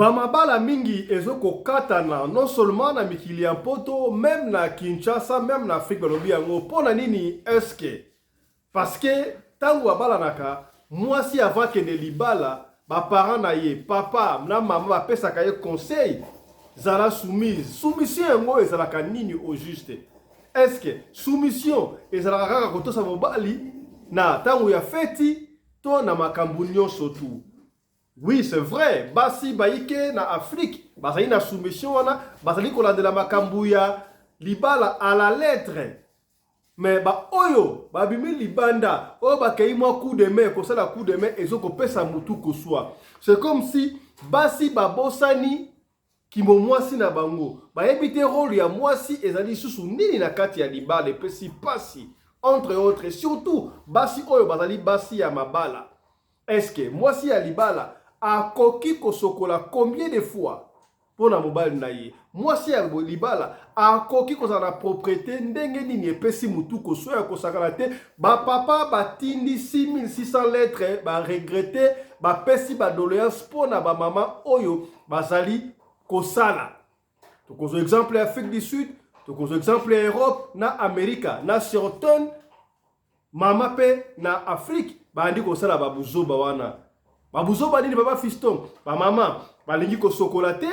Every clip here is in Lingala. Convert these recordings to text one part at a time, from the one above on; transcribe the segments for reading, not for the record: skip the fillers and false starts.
Bamabala mingi ezoko katana non seulement na mikili ya poto, même na Kinshasa, même na Afrique balobi yango. Pona nini eske? Parce que tango abala naka, moi si avant que ne libala, ba parents na ye, papa, na maman ba pesa ka ye conseil, zala soumise. Soumission yango ezalaka nini au juste? Est-ce que soumission ezalaka kaka kotosa mobali na tango ya feti to na makambo nyonso tu? Oui, c'est vrai. Basi baike na Afrique, basali na soumission wana, basali kolandela makambo ya libala à la lettre. Mais ba oyo, ba bimi libanda, oyo ba kei mwa coup de main, ko sala coup de main ezoko pesa mutu ko soit. C'est comme si basi ba bosani ki mo mwasi na bango. Ba ebite rôle ya mwasi ezali susu nini na kati ya libala epesi pasi entre autres et surtout basi oyo bazali basi ya mabala. Est-ce que mwasi ya libala a koki kosokola combien de fois pour na mobile na ye? Mwasi ya libala a koki kozala propriété ndenge nini epesi mutu kosoya kosakala te ba papa batindi 6600 lettres ba regretter ba pesi ba doléance pour na ba mama oyo bazali kosala. Tokozo exemple Afrique du Sud, tokozo exemple Europe na Amerika na certain mama pe na Afrique bandi kosala ba buzoba wana. Babuzoba nini baba fiston, ba mama balingi ko sokolate,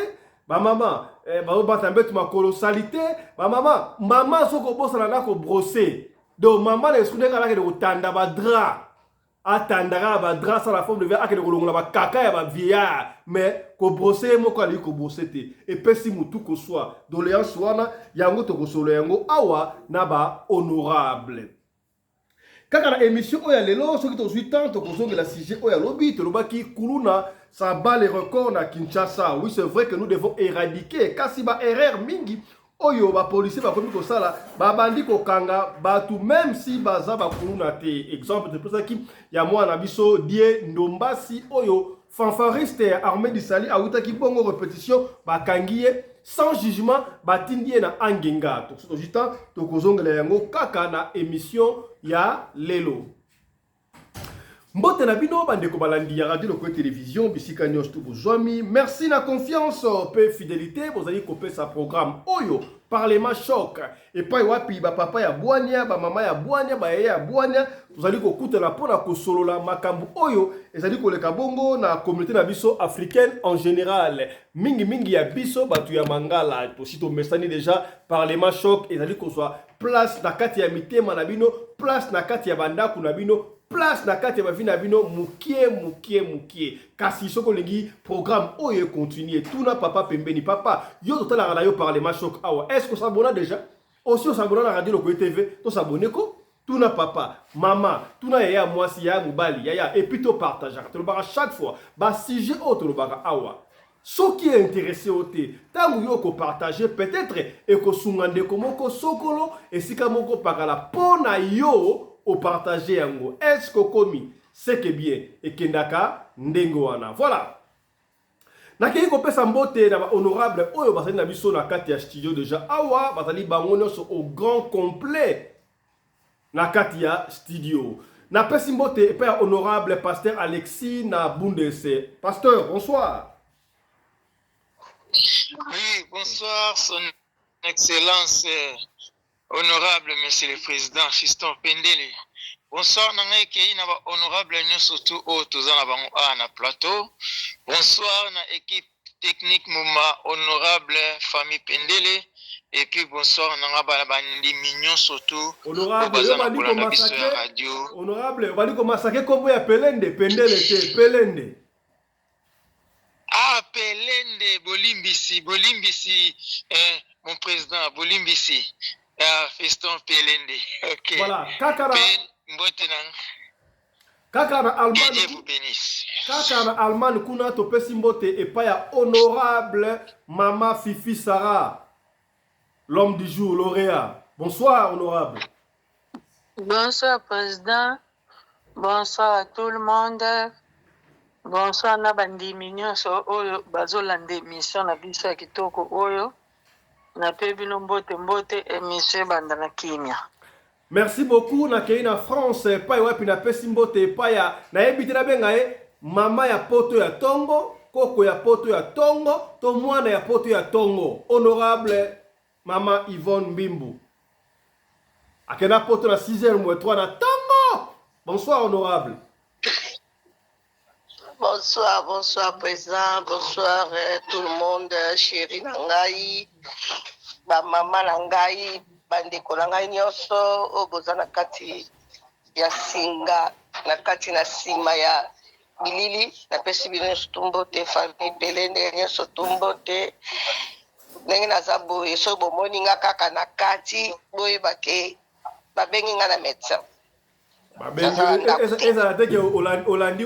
ba mama ba batambetu makolo salite, ba mama soko bosa na ko brosser. Donc mama le skunde kala ke de tanda ba dra. Atandara ba dra sa la forme de verre ake de kolongola ba kaka ya ba vieillard, mais ko brosser mo ko ali ko brosser te. Et pesi mutu ko soit doléance wana yango to ko solo yango awa na ba honorable. Kaka na émission oya lelo soki to suit tant to kozonga la sujet oya lobi to lobaki kuluna ça bat les records na Kinshasa. Oui, c'est vrai que nous devons éradiquer kasi ba erreur mingi oyo ba policier ba komi ko sala ba bandi ko kanga ba tout même si baza ba kuluna te. Exemple de pour ça ki ya moi na biso die ndombasi oyo fanfariste armée du Sali a utaki bongo répétition ba kangiye sans jugement batindie na angenga. To jitan to kozongela yango kaka na émission ya lelo. Mbote na bino bandeko balandi ya radio loko télévision bisika nyos tu bozwami. Merci na confiance pe fidélité bozali kopé sa programme oyo Parlement choc et pa wapi ba papa ya bwanya ba mama ya bwanya ba ya bwanya tozali kokutela pona kosolola makambo oyo ezali koleka bongo na communauté na biso africaine en général. Mingi ya biso batu ya mangala to sito mesani déjà Parlement choc ezali kozwa place na kati ya mitema na bino, place na kati ya bandaku na bino, place na kati ya bavina bino mukie. Kasi soko lengi programme oyo continue tuna papa pembeni papa yo totala na yo Parlement choc awa. Est-ce que ça s'abonne déjà? Aussi on s'abonne na radio Loko TV, to s'abonner ko tuna papa, maman, tuna yaya mwasi ya mubali, yaya et puis to partager. To le bara chaque fois. Ba sujet autre le bara awa. Ce qui est intéressé au thé, tant que vous partagez peut-être et que sungande komoko sokolo et si kamoko pakala pona yo au partager yango. Est-ce que komi c'est que bien et kendaka ndengoana. Voilà. Nakei ko pesa mbote na honorable oyo basali na biso na kati ya studio déjà awa basali bango nyonso au grand complet na kati ya studio. Na pesi mbote pe honorable pasteur Alexis na Bundese. Pasteur, bonsoir. Oui, bonsoir, son excellence, honorable monsieur le président Fiston Pendele. Bonsoir, nangai kei na ba honorable nyoso tu o tozana bango na plateau. Bonsoir na équipe technique mouma honorable famille Pendele. Et puis bonsoir nanga ba bandi mignon surtout. Honorable, yo bandi ko massacrer radio. Honorable, bandi ko massacrer kombo ya Pelende, Pendele te, Pelende. Ah, Pelende, Bolimbisi, mon président, Bolimbisi, Fiston Pelende. Ok. Voilà, Kakara. Kakara Allemagne. Kakara Allemagne, kuna to pesi mbote et pas ya honorable Mama Fifi Sarah, l'homme du jour, lauréat. Bonsoir, honorable. Bonsoir, président. Bonsoir à tout le monde. Bonsoir na bandi mignon so oyo bazolanda émission na biso ya kitoko oyo na pe bino mbote émission banda na kimia. Merci beaucoup na keina France pa wapi na pesi mbote pa ya na ebite na benga mama ya poto ya tongo koko ya poto ya tongo to mwana ya poto ya tongo. Honorable Maman Yvonne Mbimbu. Akena poto na 6h-3 na tongo. Bonsoir honorable. Bonsoir, bonsoir président, bonsoir tout le monde, chéri Nangai, maman Nangai, bandeko Nangai nyonso, oboza na kati ya singa, na kati na sima ya bilili, na pesi bino tumbo te, famille Pelende nyonso tumbo te, ndenge naza boye, so bomoni nga kaka na kati, boye bake, babengi nga na médecin. Eza teke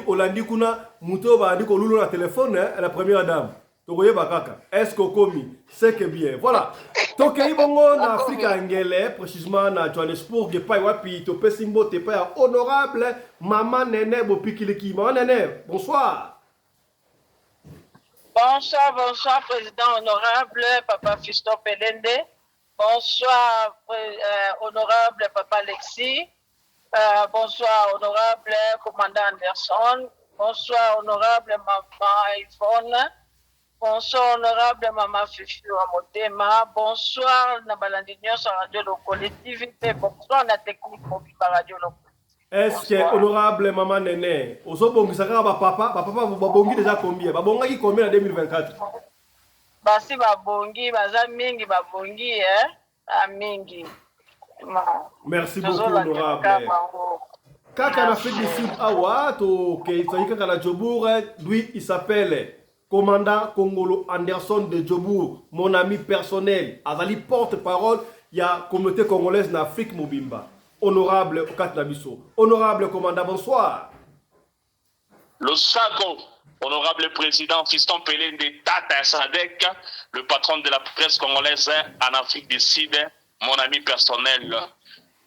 Olandi kuna muto bandi ko lulu na téléphone la première dame. Tokoye bakaka. Est-ce que komi c'est que bien. Voilà. Tokei bongo na Afrika ngele précisément na Johannesburg pa wapi to pesimbo te pa honorable Maman Nene Bopikiliki. Maman Nene, bonsoir. Bonsoir, bonsoir, président honorable, papa Fiston Pelende. Bonsoir, honorable papa Alexis. Bonsoir, honorable commandant Anderson. Bonsoir, honorable maman Yvonne. Bonsoir, honorable maman Fifi Motema. Bonsoir, Nabalandi Nyos Radio de collectivité. Bonsoir, la technique mobile Radio Loco. Est-ce que honorable Maman Nene, Ozobongisaka papa babongi déjà combien? Babongaki combien en 2024? Basi babongi, baza mingi babongi mingi. Merci beaucoup honorable. Kaka na fait du Sud awa to ke kaka na Djobour, lui il s'appelle commandant Congolo Anderson de Djobour, mon ami personnel, azali porte-parole ya communauté congolaise en Afrique Mobimba. Honorable Katnabiso. Honorable commandant, bonsoir. Le Sako, honorable président Fiston Pelende Tata Sadek, le patron de la presse congolaise en Afrique du Sud, mon ami personnel.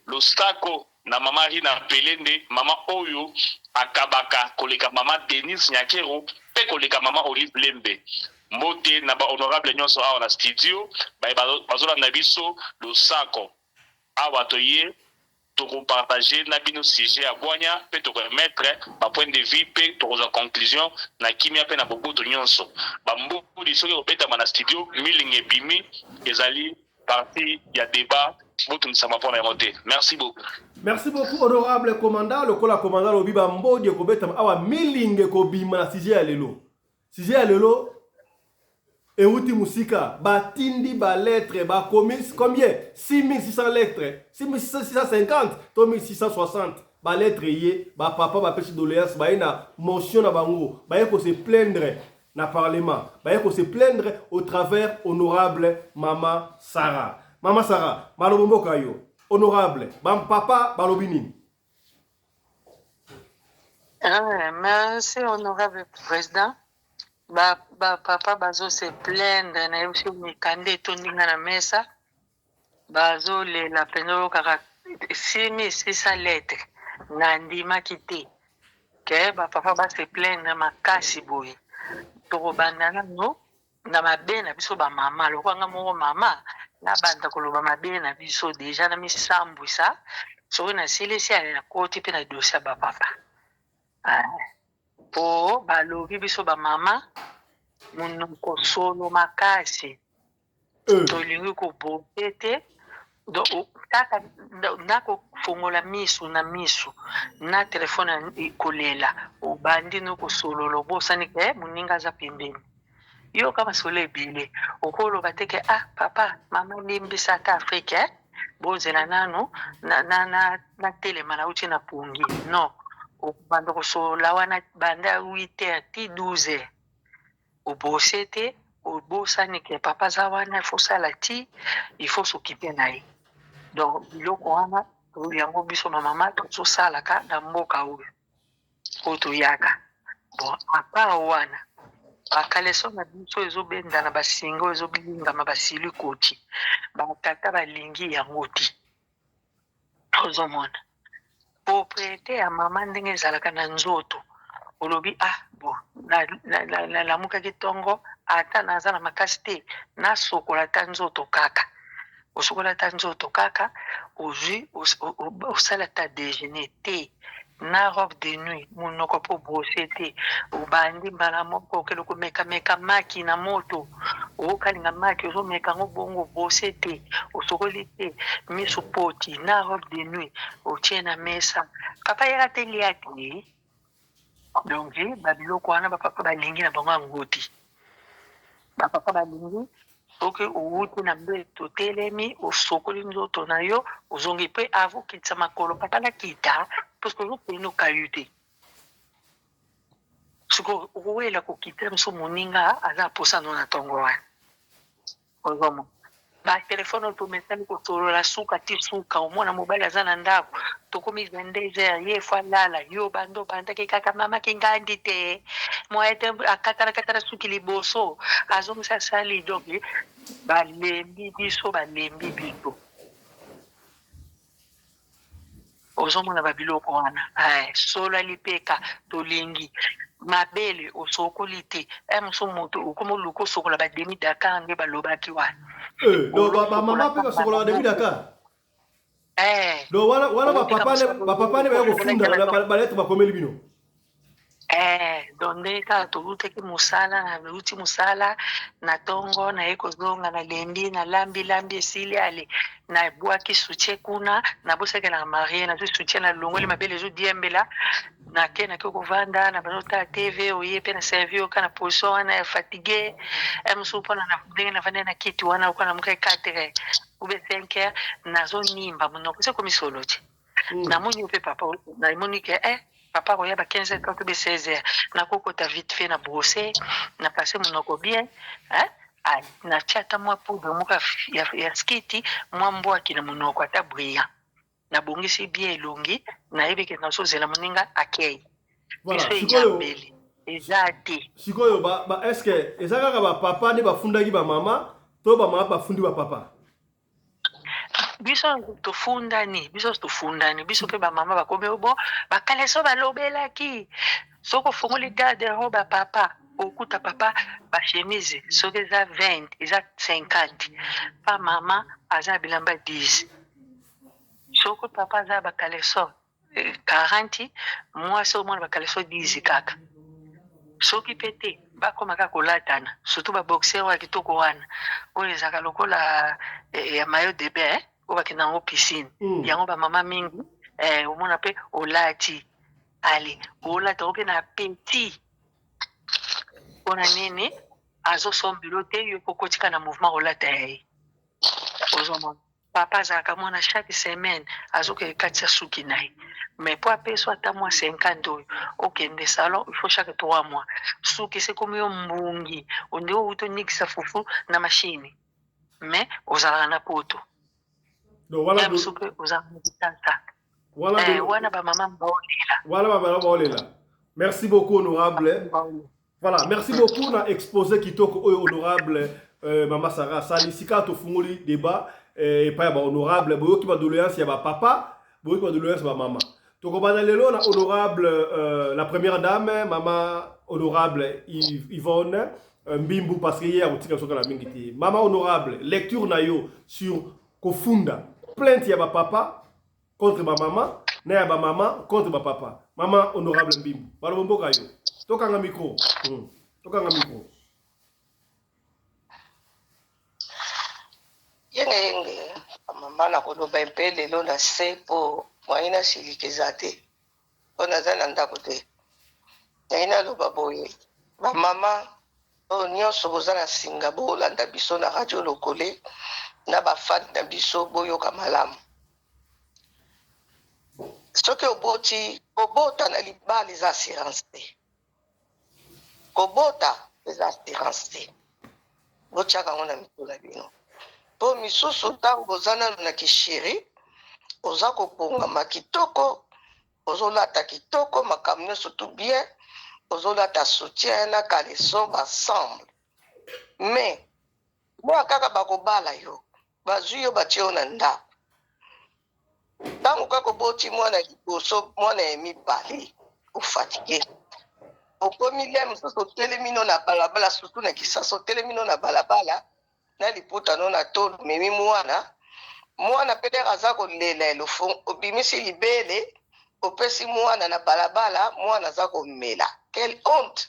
Le Sako, na mama Rina Pelende, maman Oyo, Akabaka, koleka maman Denise Nyakero, pe koleka maman Olive Lembe. Mote na ba honorable nyonso awa na studio, bazola na biso le Sako. Awa toye pour partager na bino sujet à Boigna, peut te remettre ma point de vue, peut te conclusion, na kimia pe na boboto nyonso. Bambo di soki opeta mana studio, milinge bimi, ezali parti ya débat, boto ni sama pona monter. Merci beaucoup. Merci beaucoup honorable commandant, le commandant lobi bambo di kobeta awa milinge ko bima na sujet ya lelo. Sujet ya lelo et outi musika, batindi ba lettre, ba commis, combien? 6600 lettres, 6650, 3660. Ba lettre yé, ba papa, ba pêche doléance, ba na motion na bango, ba yé ko se plaindre na parlement, ba yé ko se plaindre au travers honorable Maman Sarah. Maman Sarah, malobombo kayo, honorable, bam papa, balobini. Merci honorable président. Papa bazo se plaindre na yosi mikande tondinga na mesa bazo le la peno kaka 6600 lettres na ndima kite ke papa ba se plaindre makasi boye to bandana no na mabe na biso ba mama lokwanga moko mama na banda koloba mabe na biso deja na misambu sa so na silisi ya koti pe na dossier ba papa po balobi biso ba mama munoko solo makasi tolingi kobote te kaka ndako fongola misu na misu na telefone kolela obandi noko solo lobosani ke muninga za pembeni yo kama solo ebile okoloba teke papa mama limbisa ta Afrika bozela nano na telema na uti na pungi no banda kosola wana banda 8h ti 12h obosete obosani ke papa za wana il faut sala ti il faut s'occuper na ye donc biloko wana yango biso mama tozosala ka na mboka oyo oyo toyaka bon apart wana bakaleso na biso ezobenda na basinga ezobilingama basili koti batata balingi yango ti ozomona propriété ya mama ndenge ezalaka na nzoto olobi bon nalamukaki ntongo ata naza na makasi te nasokola ta nzoto kaka osokola ta nzoto kaka ozwi osala ta déjeuner te na robe de nuit munoko po brosete ubandi mbala moko keloko meka maki na moto okalinga maki ozomeka ngo bongo brosete osokoli te miso poti na robe de nuit otie na mesa papa yaka te lia te donc babiloko wana bapapa balingi na bango angoti bapapa balingi soki outi na mbele totelemi osokoli nzoto na yo ozongi mpe avokitisa makolo papa nakita parce que ozopeni okayu te soki okowela kokitela moso moninga aza aposano na ntongo wana ozomo batelefone oyo tomesani kosolola suka ti suka omona mobali aza na ndako tokomi 22 heures ye fo alala yo bando bandaki kaka mama kingandi te moye te akatala suki liboso azongisa sali donc balembi biso ozomona babiloko wana solo alipeka tolingi mabele osokoli te moso moto okomoluka osokola bademi dakar nde balobaki wana bamama mpe basokola bademi dakar donc wana bapapa nde baya kofunda balete bakomeli bino donc nde kaka tolutaki mosala nauti mosala na ntongo naye kozonga nalembi nalambi esili ale nabwaki soutien kuna nabosaki na marie nazwi soutien na longoli mabele ezodiembela nake kovanda na bazotala tv oye mpe na servi oka na position wana ya fatigue mosusu mpona ndenge navande na kiti wana oka na moka 4 ube 5 heures nazonimba monoko ese komisolo te namoni mpe papa namoni ke papa koyeba 15 heures to be 16 heures nakokota vite fait na brosser na passer monoko bien na tia ata mwa poudre moko ya skiti mwa mbwaki na monoko ata brillant nabongisi bien elongi nayebi ke nazozela moninga akei biso eyambeli eza te sikoyo eske eza kaka bapapa nde bafundaki bamama to bamama bafundi bapapa biso tofundani biso mpe bamama bakomi obo bakale so balobelaki soki ofungoli garde-robe ya papa okuta papa bachemise soki eza 20 eza 50 pa mama aza bilamba 10 soki papa aza bakaleso 40 mwasi omona bakaleso 10 kaka soki mpe te bakoma kaka kolatana surtout baboxer oyo ya kitoko wana oyo ezalaka lokola ya maillot de bain oyo bakenda yango piscine yango bamama mingi omona mpe olati ale olata ope na peti mpona nini azosombelo te yo kokotika na mouvement olata ya ye ozomona papa azalaka mwana chaque semaine azokekatisa suki na ye mais po apeso ata mwa 50 oyo okende salon il faut chaque 3 mois suki sekomi yo mbungi onde outi onikisa fufu na mashine mais ozalaka na poto suki ozalaka na kitasa wana bamama baolela. Merci beaucoup honorable. Voilà, merci beaucoup na exposé kitoko honorable Mama Sarah Sali sika to fungoli débat pa ba honorable boyo ki ba doléance ya ba papa boyo ki ba doléance ba mama. To ko bana lelo na honorable la première dame Mama honorable Yvonne Mbimbu parce que hier otika soka la mingiti. Mama honorable lecture na yo sur kofunda plainte ya ba papa contre ma maman, na ya ba maman contre ba papa. Mama honorable Mbimbu. Balo bomboka yo. Tokanga micro. Tokanga micro. Yenge mama na koloba mpe lelo na se po mwaina silikeza te. Ona zana ndako te. Yaina loba boye. Ba mama o nyonso bozana singa bo landa biso na radio lokole na ba fan na biso boyoka malamu. Soki obota na libala les assurances te. Kobota les assurances te. Bochaka ngona mitola bino. Po misusu ntango bozana na kishiri oza koponga makitoko ozolata kitoko makambo nyonso tout bien ozolata soutien na caleçon ensemble mais mwa kaka bakobala yo bazwi yo batie yo na ndako ntango kaka oboti mwana liboso mwana ya mibale ofatike okomi lia mosusu otelemino na balabala surtout na kisasa otelemino na balabala na liputa no na tolo memi mwana mpe aza kolela elofo obimisi libele opesi mwana na balabala mwana aza komela. Quelle honte!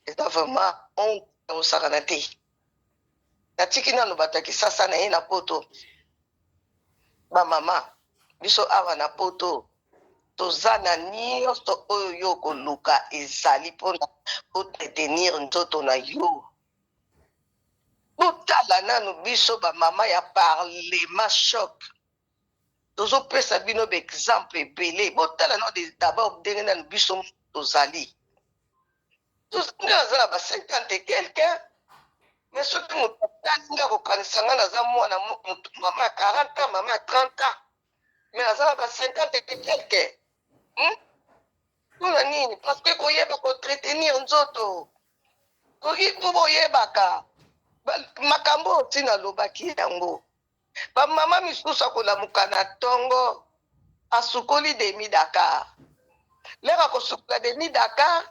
C'est vraiment honte osakana te. Natiki nano bataki sasa na ye na poto. Ba mama biso awa na poto toza na nyonso oyo yo koluka ezali mpona otetenir nzoto na yo. Botala nanu biso ba mama ya parlement choc. Tozopesa bino exemple ebele. Botala nanu d'abord ndenge nanu biso tozali. Tozala ba 50 et quelqu'un. Mais soki moto alinga kokanisa nga naza mwana mama 40 ans, mama 30 ans. Mais nazala ba 50 et quelqu'un. Mpona nini? Parce que koyeba kotretenir nzoto. Koyebaka. Makambo otina lobaki yango. Ba mama misusu akolamuka na tongo asukoli demi Dakar. Leka kosukola demi Dakar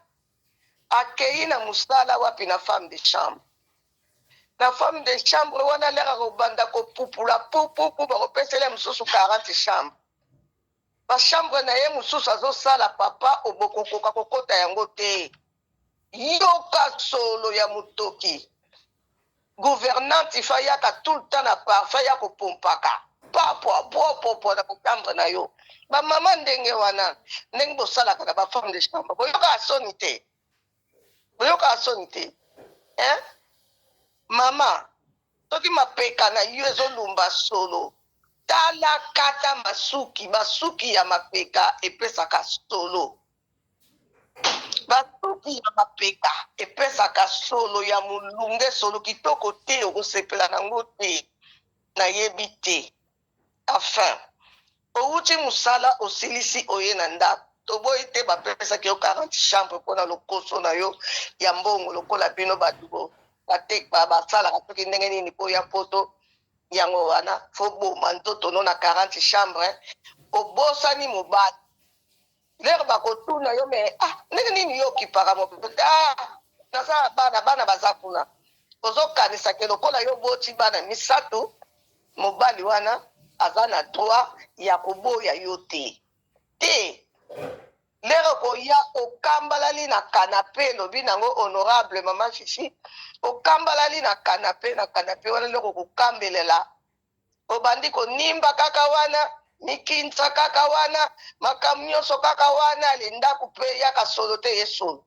akei na musala wapi na femme de chambre. La femme de chambre wana leka kobanda kopupula pupu bakopesela mususu 40 chambre. Ba chambre na ye mususu azosala papa obokokoka kokota yango te. Yoka solo ya mutoki. Gouvernante ifayaka tout le temps na parfait ya kopompaka. Popo na chambre na yo. Ba mama ndenge wana ndenge bosalaka na ba femme de chambre. Boyoka asoni te. Boyoka asoni te. Hein? Mama, toki mapeka na yo ezolumba solo. Tala kata masuki ya mapeka epesaka solo. Basuki ya mapeka epesaka solo ya mulunge solo kitoko te okosepela nango te na yebi te. Enfin, outi musala osilisi oye na ndako. Toboyi te bapesaki yo 40 chambre mpona lokoso na yo ya mbongo lokola bino badubo. Batekba basalaka toki ndenge nini po ya poto yango wana fo boma nzoto no na 40 chambre obosani mobali. Lere bakotuna yo me ndenge nini yo kipaka mobali naza bana baza kuna ozokanisa ke lokola yo boti bana misato mobali wana aza na droit ya koboya yo te lere koya okambalali na canapé lobi nango honorable mama Fifi okambalali na canapé wana lere kokambelela obandi konimba kaka wana mikinsa kaka wana makambo nyonso kaka wana lendako mpe yaka solo te ye solo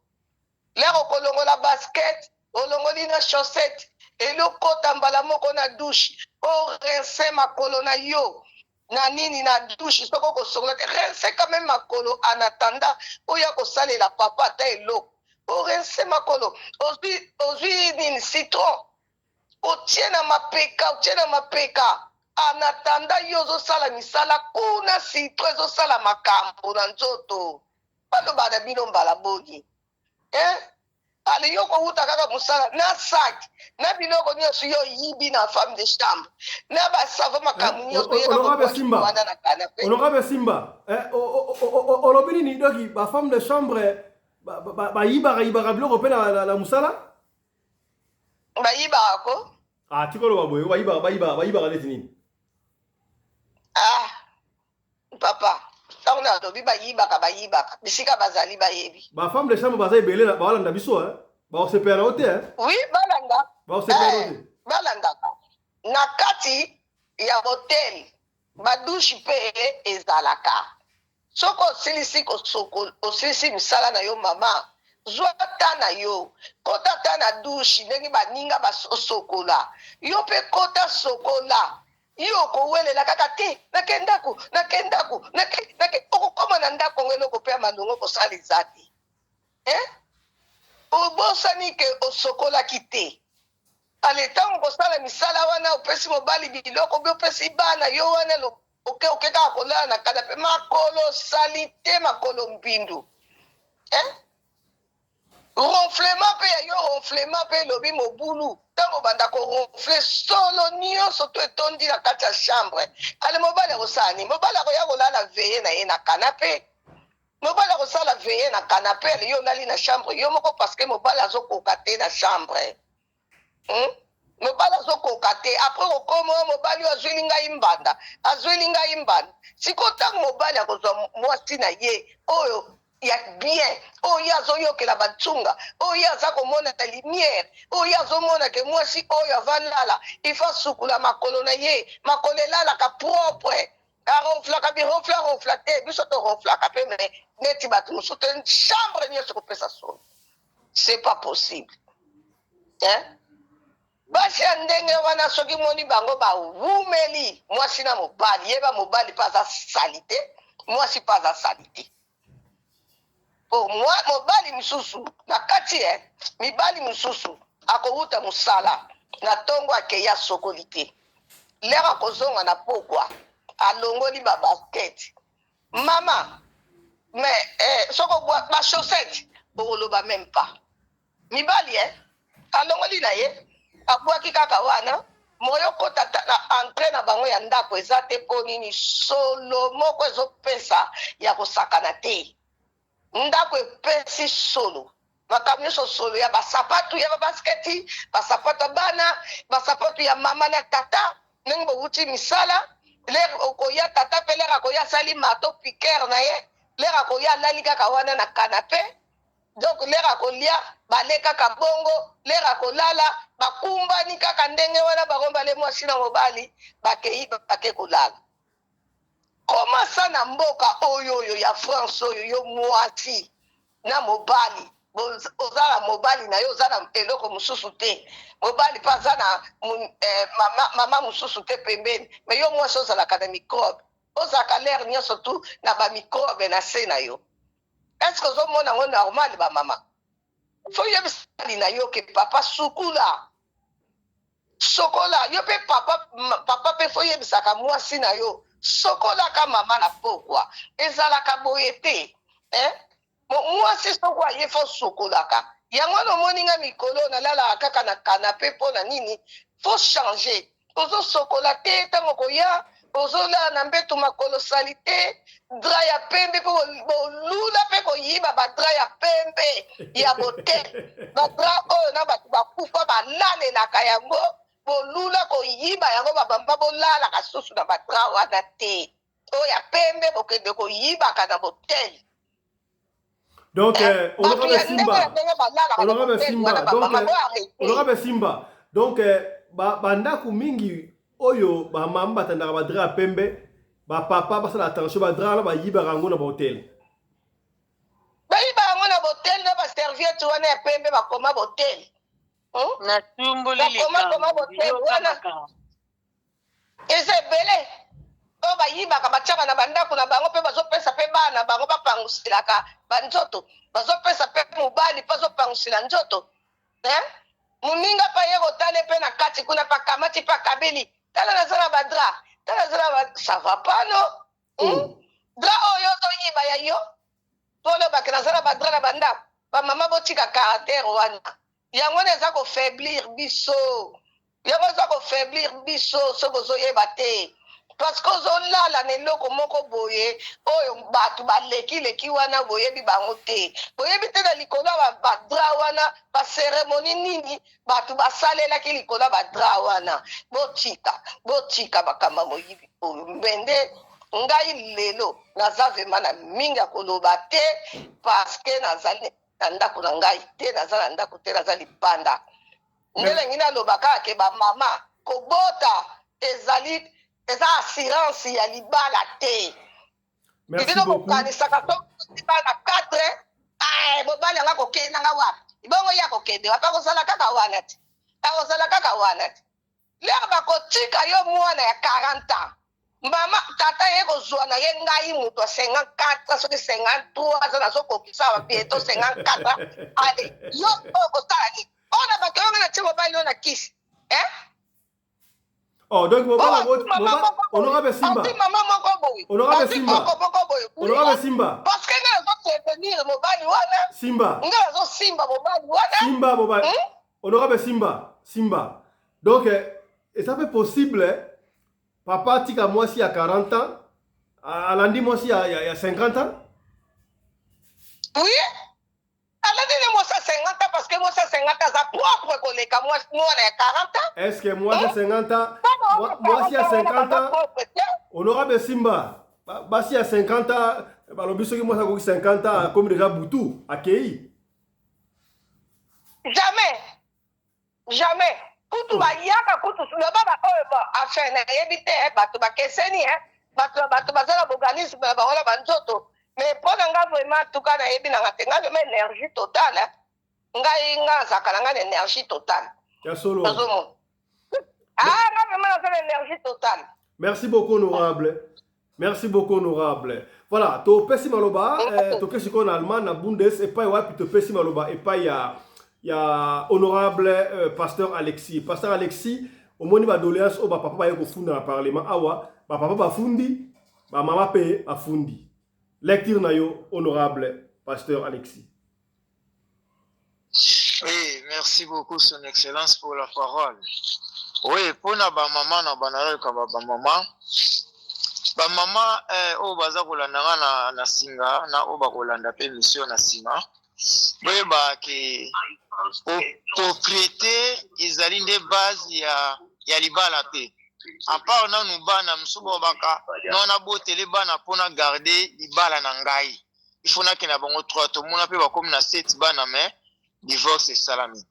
lero kolongola basket olongoli na chaussette elokota mbala moko na douche orince makolo na yo na nini na douche soko kosokola te rince quand même makolo en attendant oya kosalela papa ata eloko orince makolo ozwi nini citron otie na mapeka en attendant yo ozosala misala kuna citron ezosala makambo na nzoto balobana bino mbala bogi ale yo kowuta kaka mosala na sac na biloko nyonso yo yibi na femme de chambre na basavo makambo nyonso wana na kanape honorable Simba olobi nini doki ba femme de chambre bayibaka biloko mpe na mosala bayibaka ko tikoloba boye bayibaka neti nini papa ntango na lobi bayibaka bisika bazali bayebi ba femme de chambre baza ebele bawalanda biso baosepela o te oui balandaka na kati ya hotel badushe mpe ezalaka soko osilisi misala na yo mama zwa ta na yo kota ta na dushe ndenge baninga basosokola yo mpe kota sokola yo kowelela kaka te nakendako okokoma na ndako ngo eloko mpe ya malongo kosala eza te obosani ke osokolaki te ale ntango kosala misala wana opesi mobali biloko mpe opesi bana yo wana okekaka kolala na kada mpe makolo sali te makolo mbindu ronflement mpe ya yo ronflement mpe elobi mobulu ntango banda koronfle solo nyonso to etondi na kati ya chambre ale mobali akosala nini mobali akoya kolala veye na ye na kanape mobali akosala veye na kanape ale yo olali na chambre yo moko parceke mobali azokoka te na chambre mobali azokoka te apres kokoma mobali oyo azweli ngai mbanda sikoyo ntango mobali akozwa mwasi na ye oyo ya bien oyo azoyokela batunga oyo aza komona na lumière oyo azomona ke mwasi oyo avalala ifa sukula makolo na ye makolo elalaka propre aroflaka birofla arofla te biso toroflaka mpe me neti bato mosusu te chambre nyonso kopesa soni c'est pas possible basi ya ndenge wana soki moni bango bawumeli mwasi na mobali yeba mobali mpe aza sali te mwasi mpe aza sali te po mobali misusu na kati mibali misusu akowuta mosala na ntongo akei asokoli te lero akozonga na pokwa alongoli babasket mama me soko bachaussette okoloba meme pas mibali alongoli na ye abwaki kaka wana moyo kota na entrée na bango ya ndako eza te mpo nini solo moko ezopesa ya kosakana te ndako epesi solo makambo nyonso solo ya basapatu ya babasketi basapatu ya bana basapatu ya mama na tata ndenge bowuti misala lere okoya tata mpe lere akoya asali mato piquere na ye lere akoya alali kaka wana na kanape donc lere akolia bale kaka bongo lere akolala bakumbani kaka ndenge wana bango bale mwasi na mobali bakei bake kolala komasa na mboka oyo ya France oyo yo mwasi na mobali ozala mobali na yo oza na eloko mosusu te mobali mpe aza na mama mosusu te pembeni me yo mwasi ozalaka na microbe ozalaka lere nyonso tu na bamicrobe na se na yo estce ozomona ngo normal bamama fo yebisali na yo ke papa sukula sokola yo mpe papa mpe fo yebisaka mwasi na yo sokolaka mama na pokwa ezalaka boye te mwasi soko aye fo sokolaka yango nomoni nga mikolo nalalaka kaka na kanape mpo na nini fo changer ozosokola te ntango koya ozolala na mbeto makolo sali te dra ya pembe mpe bolula mpe koyiba badra ya pembe ya bote badra oyo na bato bakufa balalelaka yango bolula koyiba yango babamba bolalaka susu na badra wana te oyo ya pembe bokende koyibaka na boteli donc honorable Simba donc bandako mingi oyo bamama batandaka badra ya pembe bapapa basala attention badra wana bayibaka yango na bahotel bayibaka yango na botel na baserviete wana ya pembe bakoma botel na tumboli bakoma botel wana eza ebele oyo bayibaka batiaka na bandako na bango mpe bazopesa mpe bana bango bapangusilaka banzoto bazopesa mpe mobali mpe azopangusila nzoto moninga mpe ye kotale mpe na kati kuna mpe akamati mpe akabeli tala naza na badra tala naza na ça va pas no dra oyo ozoyiba ya yo tolobake naza na badra na bandako bamama botika caractere wana yango wana eza kofaiblir biso yango eza kofaiblir biso soki ozoyeba te parce que ozolala na eloko moko boye oyo bato baleki wana boyebi bango te boyebi te na likolo ya badra wana baseremoni nini bato basalelaki likolo ya badra wana botika bakamba moyibi oyo mbende ngai lelo naza vema na mingi ya koloba te parce que nazali na ndako na ngai te naza na ndako te naza libanda ndelengi nalobaka ke bamama kobota eza assurance ya libala te ibino kokanisaka tobana 4 mobali anga kokende nga wapi ibongo ya kokende wapi akozala kaka wana te lere bakotika yo mwana ya 40 ans mama tata ye kozwa na ye ngai moto ya 54 soki 53 aza nazokokisa bapieto 54 ale yo oyo kosala nini oyo na bato yonga na tie mobali oyo na kisi oh donc honorable Simba honorable Simba parce que nga nazoprevenir mobali wana Simba nga nazosimba mobali wana Simba mobali honorable Simba donc est-ce que possible papa tika mwasi ya 40 ans alandi mwasi ya 50 ans oui nini moi ça 50 ans parce que moi ça 50 ans ça propre koleka moi on a 40 ans. Est-ce que moi j'ai 50 ans? Moi si à 50 ans, honorable Simba, bah si à 50 ans, bah le biso qui moi ça 50 ans comme déjà Boutou, accueilli. Jamais. Kutu ba yaka kutu le baba ba afin na yebite bato ba keseni bato bazala organisme ba wala banzoto mais pour nga vraiment tout cas na yebi na ngatenga de énergie totale ngai nga zakala nga énergie totale Ya solo. Ah nga vraiment na énergie totale. Merci beaucoup honorable. Merci beaucoup honorable. Voilà, to pesi maloba to kesi ko na allemand na bundes et pas wapi to pesi maloba et pas il y a honorable pasteur Alexis. Pasteur Alexis, au moins il va doléance au papa ba yeko funda na parlement awa, ba papa ba fundi, ba mama pe ba fundi. Lecture na yo honorable pasteur Alexis. Oui, merci beaucoup son excellence pour la parole. Oui, pour na ba maman na banarel ka ba maman. Ba maman o baza kolanda na singa na o ba kolanda pe mission na singa. Oui, bah que propriété ezali nde base ya libala te. À part na nous bana msubo baka na na botele bana pona garder libala na ngai. Il faut na kena bango 3 to mona pe ba comme na 7 bana mais divorce salami.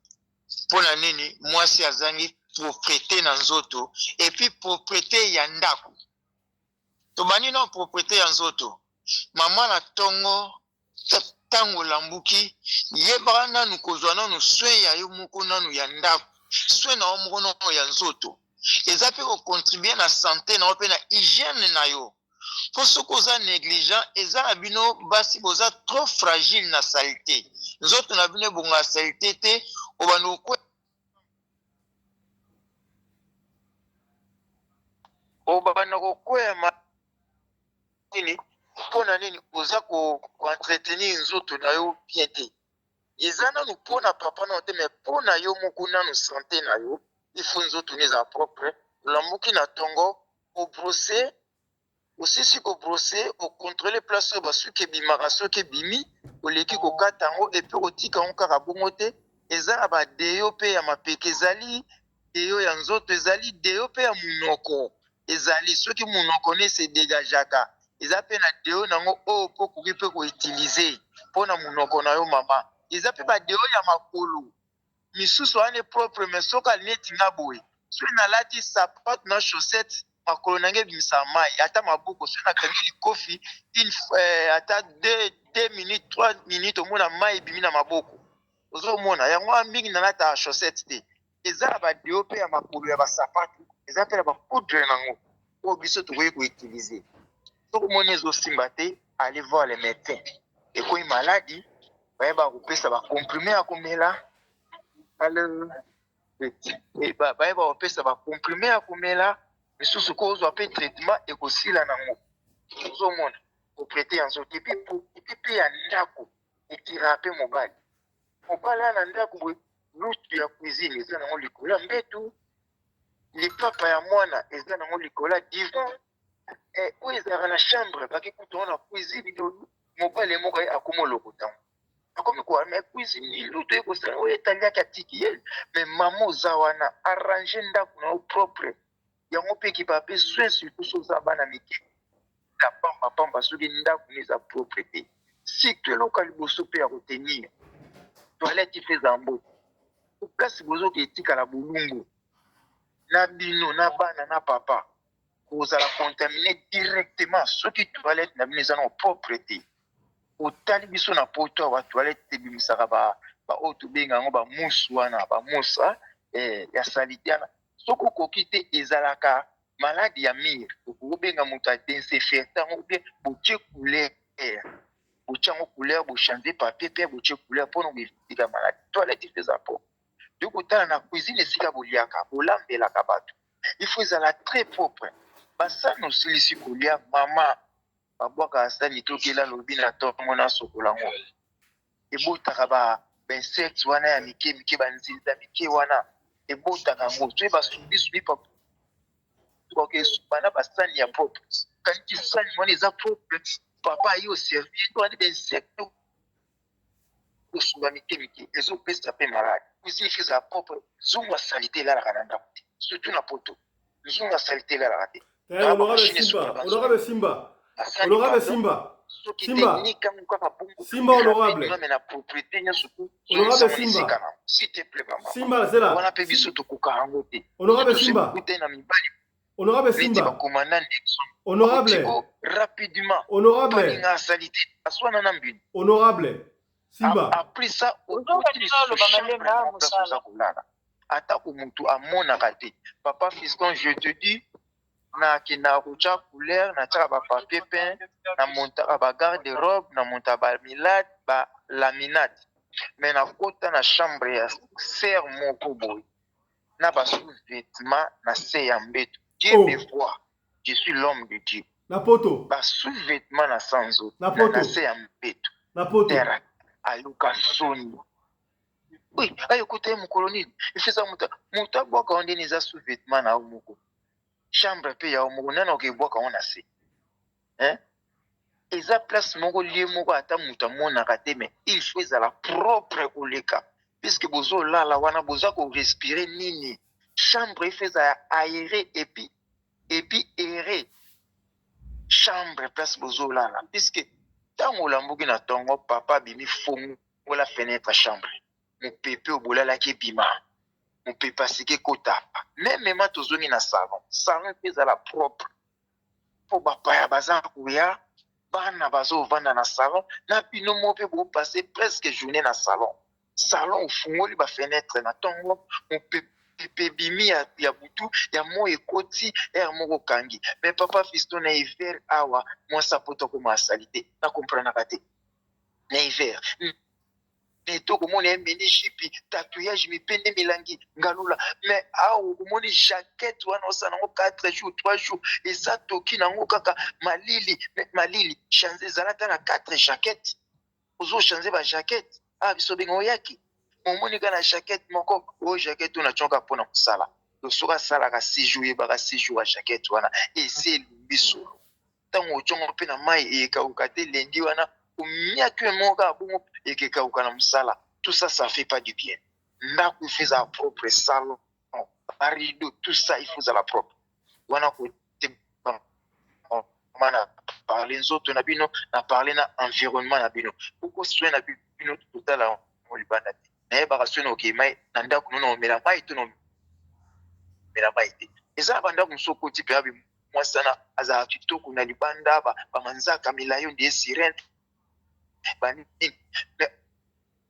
Pona nini mwasi azangi propriété na nzoto et puis propriété ya ndako. To bani na propriété ya nzoto. Mama na tongo tango lambuki yebaka nanu kozwa nanu soin ya yo moko nanu ya ndako soin na yo moko nanu ya nzoto eza mpe kocontribue na santé na yo mpe na hygiène na yo mpo soki oza négligent eza na bino basi boza trop fragile na salité nzoto na bino ebonga salité te obanda kokwema nini mpona nini oza koentretenir nzoto na yo bien te eza nanu mpona papa na yo te mais mpona yo moko nanu santé na yo ifo nzoto eza propre olambuki na tongo obrose osisi kobrose ocontrole place oyo basuki ebimaka soki ebimi oleki kokata yango epe otika yango kaka bongo te eza na badeyo mpe ya mapeke ezali deyo ya nzoto ezali deyo mpe ya munoko ezali soki munoko ne se dégajaka eza pe na deo nango oyo mpo koki mpe koutilize mpo na munoko na yo mama eza pe badeo ya makolo misusu wana propre mais soki alineti nga boye soki nalati sapate na chaussette makolo nange ebimisa mai ata maboko soki nakangi likofi ata 2 minutes 3 minutes omona mai ebimi na maboko ozomona yango wana mingi nalata chaussette te eza na badeo mpe ya makolo ya basapate eza mpe na bapoudre nango oyo biso tokoki koutilize soki omoni ezosimba te allez voir les médecins ekoyi maladi bayeba kopesa bacomprime ya komela bayeba kopesa bacomprime ya komela misusu ko ozwa mpe traitement ekosila nango ozomona propriété ya nzoto epi mpe ya ndako etira mpe mobali aya na ndako boye lutu ya cuisine eza nango likolo ya mbetu lipapa ya mwana eza nango likolo ya divan oyo ezalaka na chambre baki kuta na cuisine mobali moko akoma olokota akomi koa me cuisine lutu ekosala oyo etaliaki atiki ye me mama oza wana arrange ndako na yo propre yango mpe ekipa mpe soin surtout so oza bana mike na pambapamba soki ndako ne eza propre te sikto eloko ya liboso mpe ya kotenir toilette mpe eza mbote place bozoki etikala bolungu na bino na bana na papa kozala contamine directement soki toilette na bino eza na propre te otali biso na poto ya batoilette ebimisaka baoyo tobenga yango bamusu wana bamusa ya salite wana soki okoki te ezalaka maladi ya mire okobenga moto adesinfecte yango bien botie couleur botie yango couleur bochange papier mpe botie couleur mpona koevitika maladi toilette eza propre yo kotala na cuisine esika boliaka bolambelaka bato il faut ezala très propre basani osilisi kolia mama babwaka sani tokela lobi na tongo na sokola ngo ebotaka bainsecte wana ya mike mike banzinza mike wana ebotaka ngo soki basubisubi bana basani ya propre kaniki sani wana eza propre papa aye oservir wana bainsecte osungami miki ezopesa mpe malade kusifie sa propre nzungu ya salite elalaka na ndako te surtout na poto nzungu ya salite elalaka te Honorable Simba, honorable Simba, soki Simba, technique yango kaka bongo Simba honorable, mais na propriété nyonso honorable Simba, s'il te plaît maman Simba zela, wana mpe biso tokoka yango te honorable Simba, te na mibali honorable neti Simba, bakomanda Nixon honorable, rapidement honorable, baninga ya salite aswana na mbino honorable, Simba, après ça oza kolala atako motu amonaka te papa fiston je te dis nakendaka kotya couleur natyaka bapapier peint namontaka bagarde robe namontaka bamilade balaminate mais nakota na chambre ya ser moko boye na basous-vêtement na se ya mbeto Dieu me voit je suis l'homme de Dieu na poto, basous-vêtement na sanzo na poto, na se ya mbeto na poto, terre aluka soni oui ayokota ye mokolo nini efesa moto abwaka o ndeni eza sous-vêtement na yo moko chambre mpe ya yo moko nani okebwaka ngo na se eza place moko lie moko ata moto amonaka te mais il faut ezala propre koleka puisque bozolala wana boza korespire nini chambre efo ezala aéré epi aéré chambre place bozolala puisque ntango olambuki na ntongo papa abimi fongola fenêtre chambre mopepe obolalaki ebima mopepe asiki ekota memema tozongi na salon mpe ezala propre mpo bapaya baza koya bana bazovanda na salon na bino mo mpe bopase presque journée na salon ofungoli bafenetre na ntongo mopepe ebimi ya butu ya mo ekoti ere moko kangi mais papa fiston na hiver awa mwasi apota koma asali te nakomprenaka te na hiver tokomona emeni jipi tatouage mipende milangi ngalula mais awa okomoni jaquette wana osala nango 4 jours 3 jours eza toki nango kaka malili chanze ezala ata na 4 jaquette ozochange bajaquette biso benga oyaki omoni ka na jaquette moko oyo jaquette oyo natyonka mpona kosala soki asalaka 6 jours yebaka 6 jours ya jaquette wana esi elumbi solo ntango otyongo mpe na mai ekauka te lendi wana omiaki moko kaka bongo ekekauka na mosala tout ça ça fait pas du bien ndako ifo ezala propre salon barido tout ça ifo ezala propre wana kote na parle nzoto na bino na parle na environnement na bino okoswe na bino totala libanda te nayebaka soki na okei mai na ndako nono omela mai to nomela mai te eza na bandako mosu okoti mpe abe mwasana azala kitoko na libanda bamanzaka milayo nde sirene banini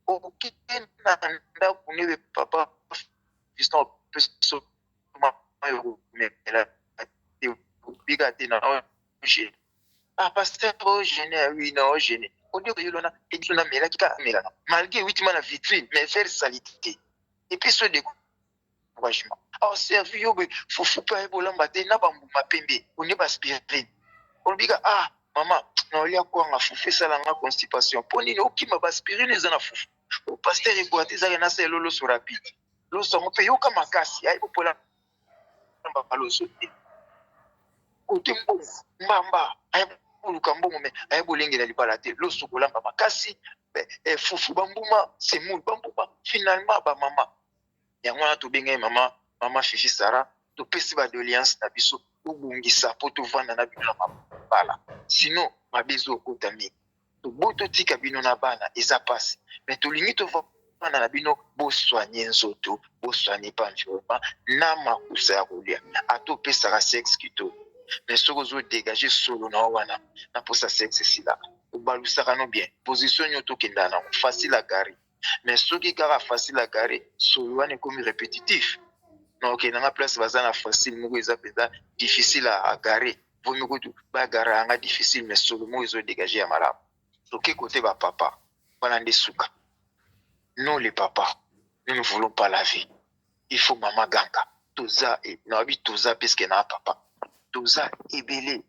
okende na ndako nebe papa fiston peso mayokomela bika te na ogene pasteur ogene oui na ogene odio koyelona ebiso na melaki kaka melana malgré witima na vitrine mais faire salite et puis ce découragement servi yo boye fufu mpe ayebolamba te na bambuma pembe one baspirine olobika mama na olia kwanga fufu esalanga constipation mpo nini okima baspirine eza na fufu opaster ekoya te ezaka nasa elo loso rapide loso yango mpe yoka makasi ayepopola baloso te kote mbongo mbamba ayeboluka mbongo me ayebolengela libala te loso kolamba makasi fufu bambuma semoule bambuma finalement bamama yango wana tobenga ye mama fifi sara topesi badoléance na biso obungisa mpo tovanda na bino na mabala sino mabezo okota mingi tobo totika bino na bana eza pasi mais tolingi tovanda na bino boswanye nzoto boswanye pa environnement na makusa ya kolia ata opesaka sexe kitoko mais soki ozodégage solo na wana na mposa sexe esila obalusaka no bien position nyo tokenda nango facile à garer mais soki kaka facile à garer solo wana ekomi répétitif donc nanga place baza na facile moko eza mpenza difficile à garer vomi kutu bagara yanga difficile mais solo moko ezodégage ya malamu toke kote bapapa wana nde suka non les papas nous ne voulons pas la vie il faut mama ganga toza nabi toza puisque na papa toza ebele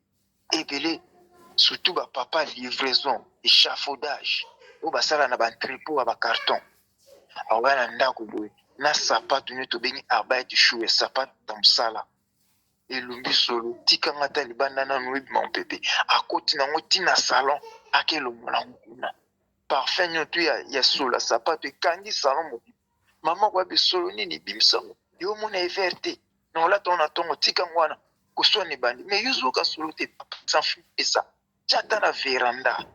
surtout bapapa livraison échafaudage oyo basala na baentrepôt ya bacarton aoya na ndako boye na sapato nyo tobengi arbaete shoe sapato ya mosala elumbi solo tikanga ata libanda nano ebima mopepe akoti nango ntina salon akelongola ngo kuna parfum nyoto ya solo sapato ekangi salon mobile mama kwa bisolo nini bimsango yo mona everte na olata ona tongo tika ngwana kusoni bandi me yuzuka solo te sans esa chata na veranda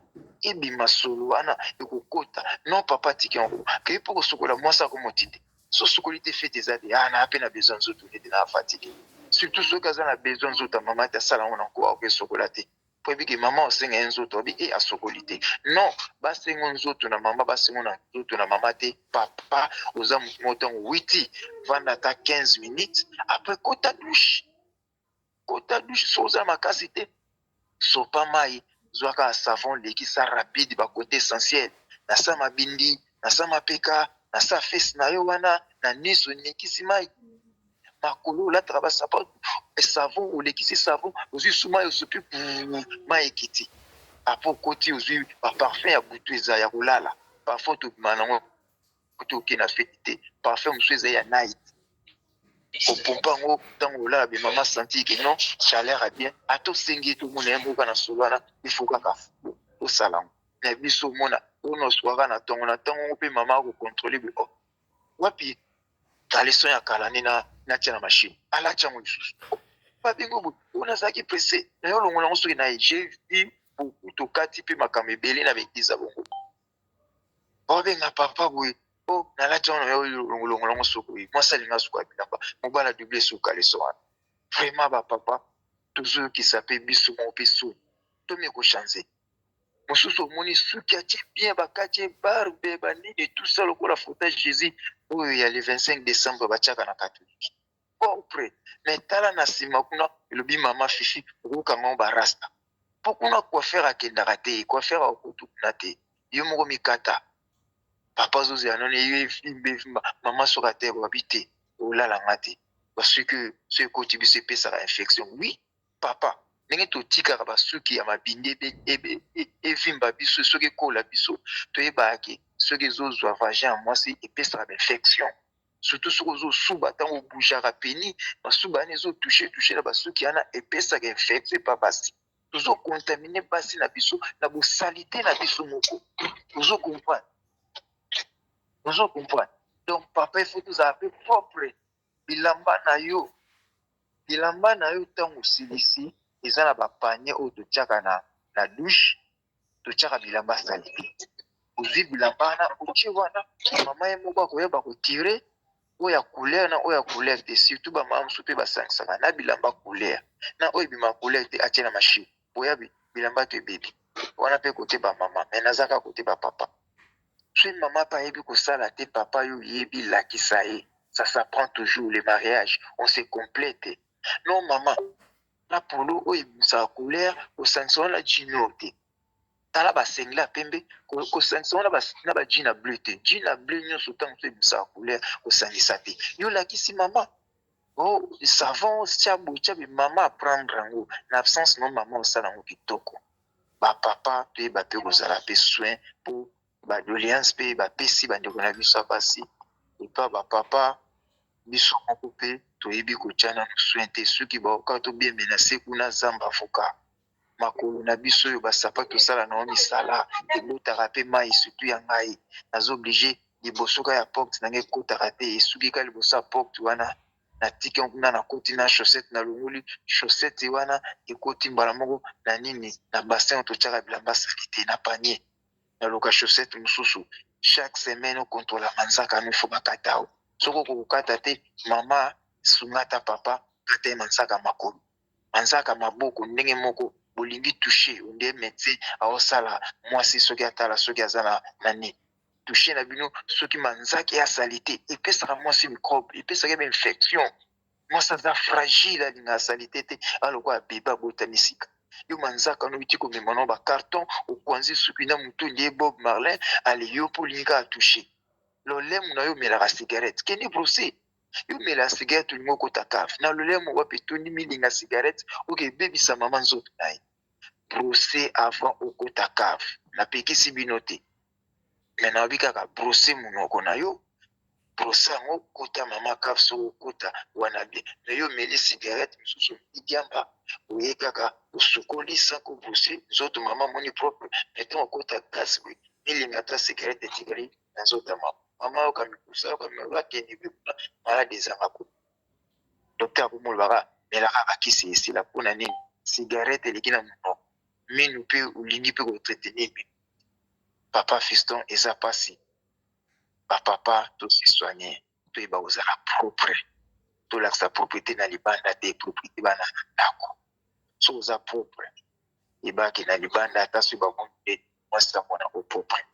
ebima solo wana ekokota non papa tiki yango ke po kosokola mwasa ko motinde so sokoli te fete zade na ape na besoin nzoto nete na fatigue surtout soki aza na besoin nzoto mama te asala ngo na nko akosokola te po ebiki mama osenga ye nzoto abi asokoli te non basengo nzoto na mama basengo na nzoto na mama te papa oza motongo witi vanda ata 15 minutes après kota douche so oza makasi te sopa mai zwaka savon lekisa rapide bakote essentiel na sa mabindi na sa mapeka na sa fesi na yo wana na niso nekisi mai makolo olataka basapato savon olekisi savon ozwi su mai osopi mai ekiti apo okoti ozwi baparfum ya butu eza ya kolala parfum tobima nango kote oke na feti te parfum mosusu eza ya night opompa yango ntango olala bemama santi ke non chaleur a bien ata osengi tomona ye mboka na solo wana ifo kaka osala yango na biso omona ona oswaka na ntongo mpe mama akokontrole be wapi kaleson ya kala nde natia na mashine alatia yango lisusu babengo boye oyo nazalaki presse na yo longola yango soki na ye j'ai vu beaucoup tokati mpe makambo ebele na baeglize ya bongo babenga papa boye nalati wana yo longola yango soki mwasi alinga suka bilamba mobala double suka leso wana vraiment bapapa tozoyokisa mpe biso moko mpe soni tomi ekochange mosusu omoni suki atie bien bakati barbe banini tout ça lokola fota jésus oyo ya le 25 décembre batiaka na katholike propre me tala na nsima kuna elobi mama fifi okokango barasta mpo kuna coiffeur akendaka te coiffeur akokutu kuna te yo moko mikata papa ozozela noni yo evimba mama soki ate babi te olalanga te basuki so ekoti biso epesaka infection oui papa ndenge totikaka basuki ya mabindi evimba biso soki ekola biso toyebaki soki ezozwa vagin ya mwasi epesaka bainfection surtout soki ozosuba ntango obujaka peni basuba wana ezotushe na basuki wana epesaka infection epa basi tozokontamine basi na biso na bosalite na biso moko ozokomprendre donc papa il faut tozala mpe propre bilamba na yo ntango osilisi eza na bapanie oyo totiaka na douche totiaka bilamba sali ozwi bilamba wana otie wana mama ye moko akoyeba kotire oyo ya couleur na oyo ya couleur te surtout bamama mosusu mpe basangisaka na bilamba couleur na oyo ebima couleur te atie na machine oya bilamba to ebebi wana mpe kote bamama me nazaka kote bapapa soki mama mpe ayebi kosala te papa yo yebi lakisa ye ça s'apprend toujours le mariage on se complète non mama na polo oyo ebimisaka couleur kosangisa wana jino te tala basengla pembe kosangisa wana na bajina bleu te jina bleu nyonso ntango so ebimisaka couleur kosangisa te yo lakisi mama savon tia mama aprendre yango na absence no mama osala yango kitoko bapapa toyeba mpe kozala mpe soin mpo badoléance mpe bapesi bandeko na biso ya basi epa bapapa biso moko mpe toyebi kotia nano soin te soki baoka tobiemena se kuna zamba avoka makolo na biso oyo basapa tosala nango misala ebotaka mpe mai surtout ya ngai naza oblige liboso ka ya porte nange ekotaka te esuki ka liboso ya porte wana natiki kuna nakoti na chaussette nalongoli chaussette wana ekoti mbala moko na nini na bassin oyo totiaka bilamba sali te na panier naluka chaussette mosusu chaque semaine okontrola manzaka ano ifo bakata o soki okokokata te mama sungata papa kata ye manzaka makolo manzaka maboko ndenge moko bolingi touche onde médecin aosala mwasi soki atala soki aza na nini touche na bino soki manzaka asali te epesaka mwasi microbe epesaka ebe infection mwasi aza fragile alingaka asali te aloko abebe abotani sika yo manzaka no biti komema no bacarton okwanzi suki na motu ndiye Bob Marley ale yo mpo olingi atouche lolemu na yo omelaka cigarette kendi brose yo omela cigarette olingi okota cave na lolemu wape tondi milinga cigarette oke ebebisa mama nzoto na ye brose avant okota cave napekisi bino te me nayobi kaka brose monoko na yo brose yango kota mama cave soki okota wana bien me yo omeli cigarette mosusu idiamba oye kaka osokoli sako brose nzoto mama moni propre meton okota gasi we milingata cigarette tigari nazota mama okamikusa okamibakeni bikuna maladi ezanga ku docteur akomolobaka melaka bakisi esila mpona nini cigarette eleki na monoko minu mpe olingi mpe koentretenir minu papa fiston eza pasi bapapa tosisoigne toyeba kozala propre tolakisa propriété na libanda te propriété bana na ndako so oza propre ebaki na libanda ata soki bakomide mwasi amona opropre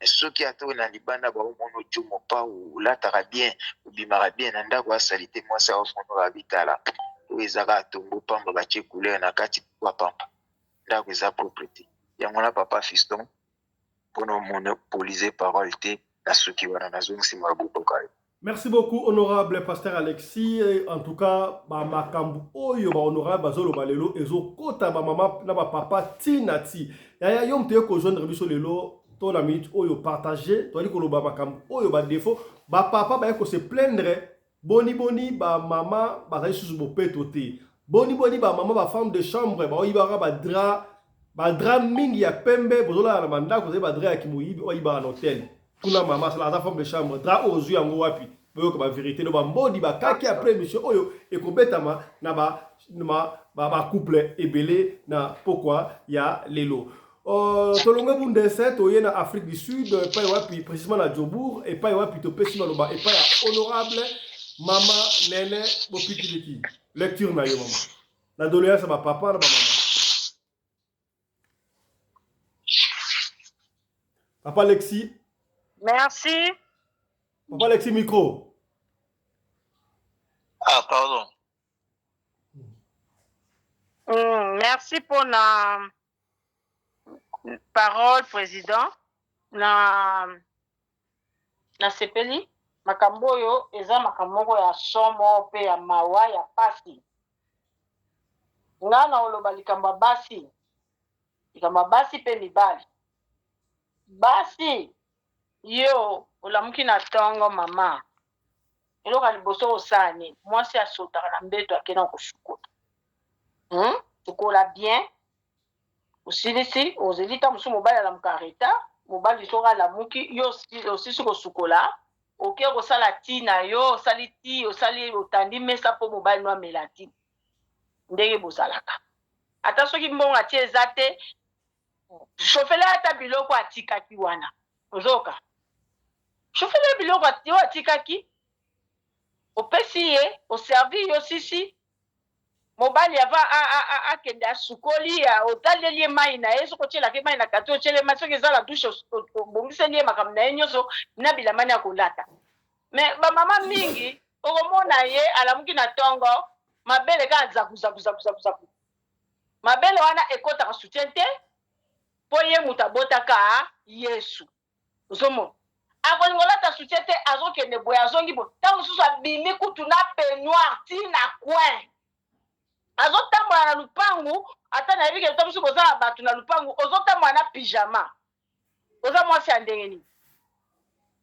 soki ata oyo na libanda baomona ojumo pa olataka bien obimaka bien na ndako asali te mwasi aomonaka bitala oyo ezaka atombo pamba batie couleur na kati kwa pamba ndako eza propre te yango na papa fiston mpona omonopolize parole te na soki wana nazongisima ya botoka yo. Merci beaucoup, honorable pasteur Alexis. En tout cas, makambu oyo ba honorable bazolo balelo ezo kota ba mama na ba papa tinati. Ya yom te ko joindre biso lelo to la minute oyo partager, to ali ko loba makambu oyo ba défaut, ba papa ba ko se plaindre boni ba mama ba resu bo petote. Boni ba mama ba femme de chambre ba oyibara ba drap mingi ya pembe bozola na mandako ba drap ya kimuyibi oyibara na hôtel. Kuna mama la femme de chambre dra ozu yango wapi boyo ko ba vérité no ba mbodi ba kaki après monsieur oyo ekobetama na ba couple ebele na pourquoi ya lelo tolonga bunde set oye na Afrique du Sud pa wapi précisément na Jobour et pa wapi to pesima loba et pa honorable mama nene bopikiliki lecture na yo mama la doléance ba papa na ba mama papa Alexis. Merci. Papa Alexis, micro. Ah, pardon. Merci pour la parole, président. Na sepeli, makambo yo, eza makambo ya somo pe ya mawa ya pasi. Ngana oloba likamba basi. Likamba basi pe mibali. Basi. Yo, olamuki na tongo mama. Eloka liboso osani, mwasi asotaka na mbeto akena kosukola. Sukola bien. Osilisi, ozelita musu mobali ala mukareta, mobali soka la muki, yo osisi kosukola, oke kosala tina yo, osali ti, osali otandi mesa po mobali no melati. Ndenge bozalaka. Ata soki mbongo atie ezate, shofele ata biloko atikaki wana. Ozoka. Shofele biloko atikaki opesi ye oservi yo sisi mobali ava akende asukoli ya otaleli mai na ye soko tiela ke mai na kati otiele mai soki eza la douche obongiseli ye makambo na ye nyonso na bilamani ya kolata me bamama mingi okomona ye alamuki na tongo mabele kaka zakuzakuzakuzakuzaku mabele wana ekotaka soutien te mpo ye moto abotaka Yesu ozomona akolingolata soutien te azokende boye azongi boye ntango mosusu abimi kutu na peignoir ti na coin azotambola na lupangu ata nayebi ke mosusu koza na bato na lupangu ozotambola na pyjama oza mwasi ya ndenge nini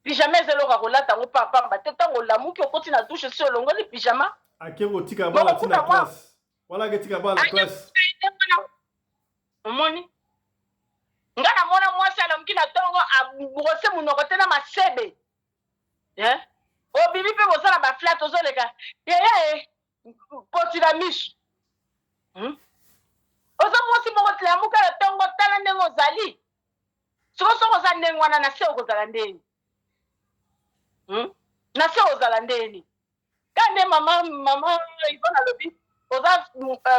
pyjama eza eloko akolata yango pamba te ntango olamuki okoti na douche si olongoli pyjama ake kotika bala ti na classe wala ke tika bala na classe omoni nga namona mwasi alamuki na ntongo abrose monoko te na masebe obimi mpe bozala baflate ozoleka yeye poti na miso oza mwasi moko tilamuka na ntongo tala ndenge ozali soko oza ndenge wana na se okozala ndeni na se ozala ndeni ka nde mama ivona alobi oza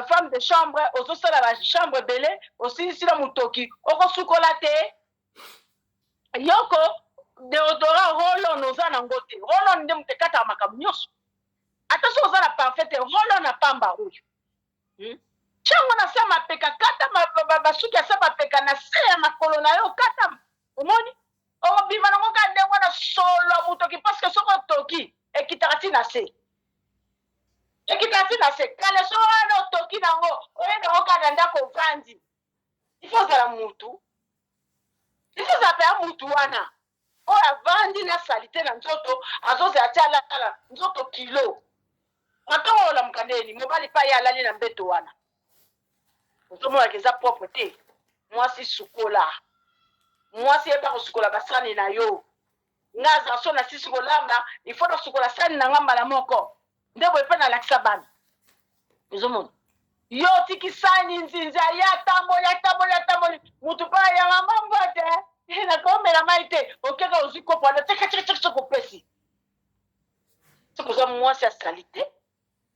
femme de chambre ozosala ba chambre ebele osilisila motoki okosukola te yoko deodora rolon oza nango te rolon nde moto ekataka makambo nyonso ata so oza na parfait te rolon na pamba oyo ntango na se ya mapeka kata basuki asa mapeka na se ya makolo na yo kata omoni okobima nango ka ndenge wana solo motoki parceke soko otoki ekitaka ti na se ekitaka ti na se kale so wana otoki nango oyende ngo kaka ndako ovandi ifo ozala mutu ifo ozala mpe ya mutu wana oyo avandi na salite na nzoto azozela ti alala nzoto kilo matongo olamuka ndeni mobali mpe ye alali na mbeto wana ozomonaka eza propre te mwasi sukola Moi c'est pas kosukola basani na yo. Ngaza so na sisi kolamba, il faut na sukola sani na ngamba la moko. Ndebo epe na lakisa bana. Ezomona. Yo tiki sani nzinza ya tamboli. Mutu pa ya mambo te. Na komela maite. Okeka uziko pa na teka kopesi. C'est pour ça moi c'est salité.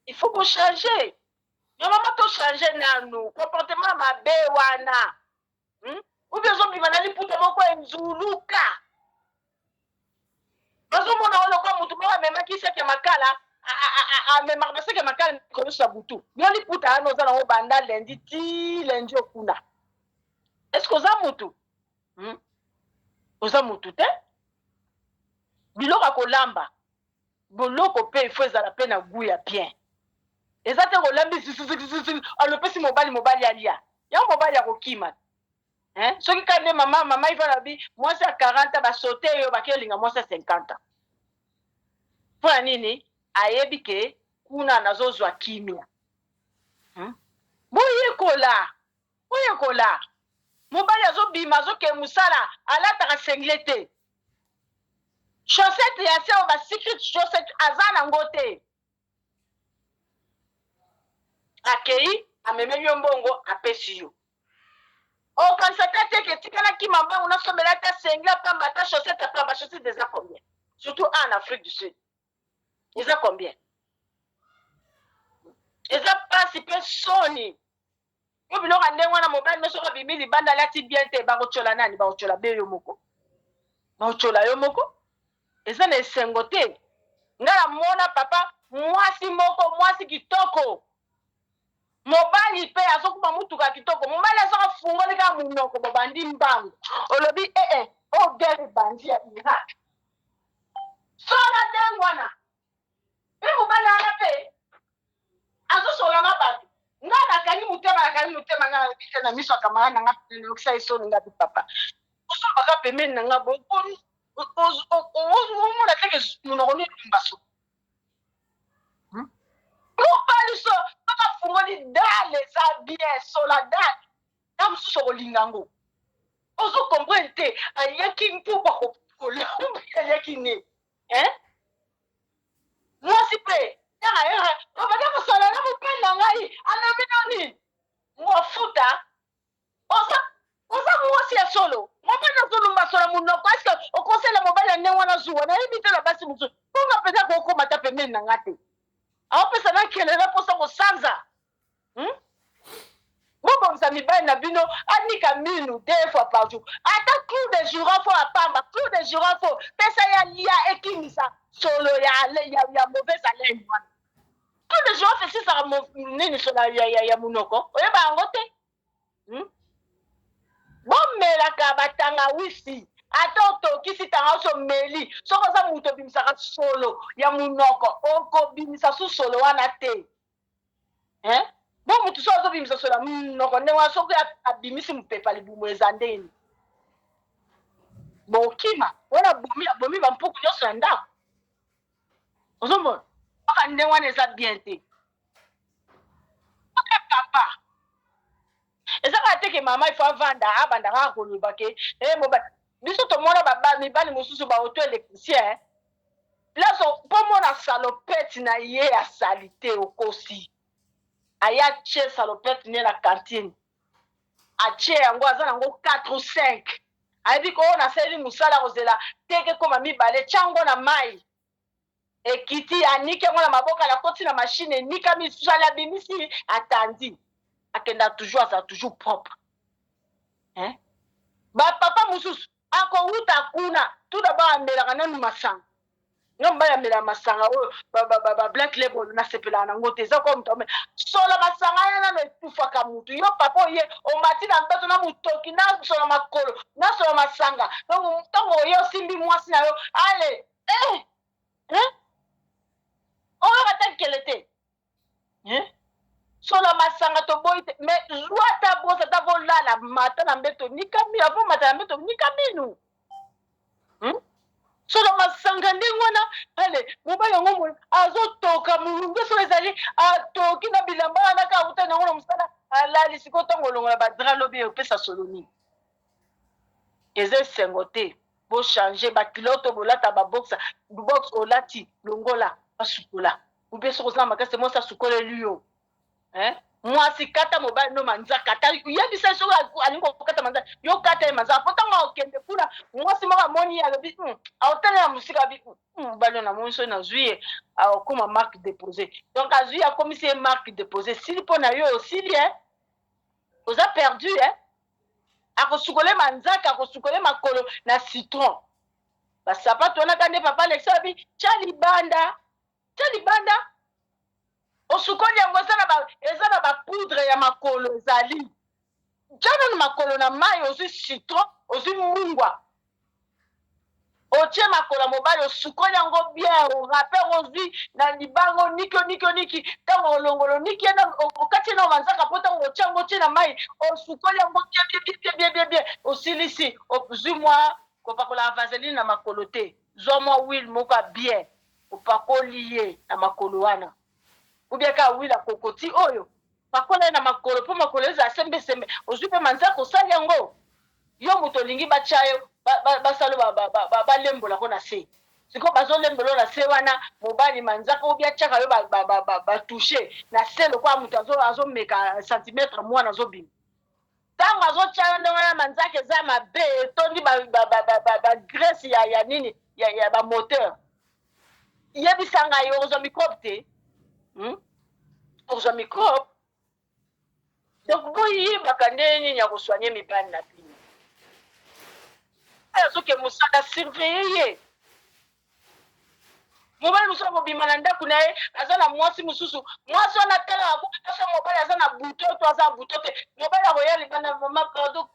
Il faut qu'on change. Yo mama to changer na nous. Comportement mabe wana. Ou bien zombi manali puta moko enzuluka. Bazo mona wala kwa mutu mwa mema kisa ke makala mema basa ke makala ko sa butu. Yo li puta ano za na banda lundi okuna. Est-ce que za mutu? Oza mutu te? Biloko kolamba. Boloko pe il faut ezala pe na goût ya bien. Ezate kolambi alopesi mobali alia. Ya mobali ya kokima. Soki kande mama il va bi moi c'est 40 ba sauter yo ba kelinga moi c'est 50. Pour nini ayebi ke kuna nazozwa kimia. Boye kola. Mobali azobima azoke musala alata senglete. Chaussette ya se ba secret chaussette azana ngote. Akei ameme yombongo apesi yo. O kansakate ke tikana ki mamba una somela ta sengla pamba ta chaussette pamba chaussette déjà combien? Surtout en Afrique du Sud. Ils ont combien? Ils ont participé Sony. Vous voulez rendre un mobile, mais sur la bimili banda la tibiente barochola nani barochola be yomoko. Barochola yomoko. Ils ont les sengote. Ngala mona papa mwasi moko mwasi kitoko. Mobile pe azokuba mutuka kitoko. Mobile azoka fungoli ka munoko bandi mbangu. Olobi o gari bandi ya Iraq. Sola dengwana. Pe mobile ana pe azosola mabatu. Nga nakani mutema nga bitana miso kamara nga lokisa iso nga papa. Oso baka pemeni nga bo o la teke munoko ni mbaso. Mobile so papa fungoli dale za bien sola dale. Tam so lingango. Oso comprendre ayaki mpo ba ko ayaki ne. Moi si pe Obadako sola na mupenda ngai anabinoni. Mwafuta. Oza mwasi ya solo. Mwapenda solo mbasola munoko. Est-ce que au conseil la mobile ne wana zuwa na ibite la basi musu. Ponga pesa ko ko mata pemeni na ngate. Awo pesa na kelela posa ko sanza. Mwabo msamibai na bino anika minu 2 fois par jour. Ata clou de girofle à pamba, clou de girofle. Pesa ya lia ekimisa solo ya mauvaise haleine. Tous les gens font ça nini sola ya munoko. Oye ba ngote. Bomela ka batanga wisi. Ata otoki tanga so meli. Soko za muto bimisaka solo ya munoko. Oko bimisa su solo wana te. Bon mutu so bimisa solo munoko ne wa soko abimisi mpepa libumu ezandeni. Bokima. Wana bomi ba mpuku nyoso ndako. Ozombo. Aka wana eza bien te. Papa. Ezaka teke mama il faut vendre abanda ka koluba ke mobile. Biso to mona baba mibali mususu ba auto électricien. Là so pour mona salopette na ye ya salité okosi. Aya che salopette ne la cantine. A che yango azana ngo 4 ou 5. Ayebi ko na seli musala kozela teke koma mibale chango na mai. Ekiti anike ngona maboka la koti na machine nika misusa la bimisi atandi akenda toujours propre ba papa mususu ako uta kuna tout d'abord amela kana nu masanga ngamba ya mela masanga o ba black label na sepela na ngote za ko mtome sola masanga yana na tufa ka mutu yo papa ye o mati na mbeto na mutoki na sola makolo na sola masanga donc tongo yo simbi mwasi na yo ale on va t'en qu'elle était. Sola masanga to boy mais joie ta bosa ta vola la mata na mbeto nikami avant mata na mbeto nikaminu. Sola masanga ndingwana ale mobaya ngomo azotoka mulungu so ezali atoki na bilamba na ka utana ngona musala ala lisiko tongolonga ba dra lobi opesa soloni. eza esengo te bochange bakiloto bolata baboxa box olati longola basukola ube soko ozala makasi mwasi asukoleli yo mwasi kata mobali no manzaka ata yebisa soki alingi kokata manzaka yo kata ye manzaka po ntango okende kuna mwasi moko amoni ye alobi aotalela mosika abi mobali oyo namoni soki nazwi ye akoma marque déposé donc azwi ye akomisi ye marque déposé sili mpo na yo osili oza perdu akosukole manzaka akosukole makolo na citron basapato wana ka nde papa alexi abi tya libanda osukoli yango eza na bapoudre ya makolo ezali tya nanu makolo na mai ozwi citron ozwi mungwa otie makolo ya mobali osukoli yango bien orape ozwi na libango niki ntango olongolo niki okati ye na manzaka mpo ntango otie yango otie na mai osukoli yango bien osilisi ozwi mwa kopakola vaseline na makolo te zwa mwa wile moko ya bien opakoli ye na makolo wana ubiaka wile akokoti oyo pakola ye na makolo mpo makolo eza sembesembe ozwi mpe manzaka osali yango yo moto olingi batya yo basalo balembolako na se sikoyo bazolembola na se wana mobali manzaka obi atyaka yo batushe na se lokola moto azomeka centimetre mwana azobima ntango azotya yo ndenge wana manzaka eza mabe etondi bagrese ya nini ya bamoteur yebisa ngai ozwa microbe te ozwa microbe donc boyibaka nde nini ya koswanye mibali na bino azoke mosala surveille ye mobali mosusu akobima na ndako na ye aza na mwasi mosusu mwasi wana talaka asa mobali aza na buto to aza buto te mobali akoya libanda mama pardon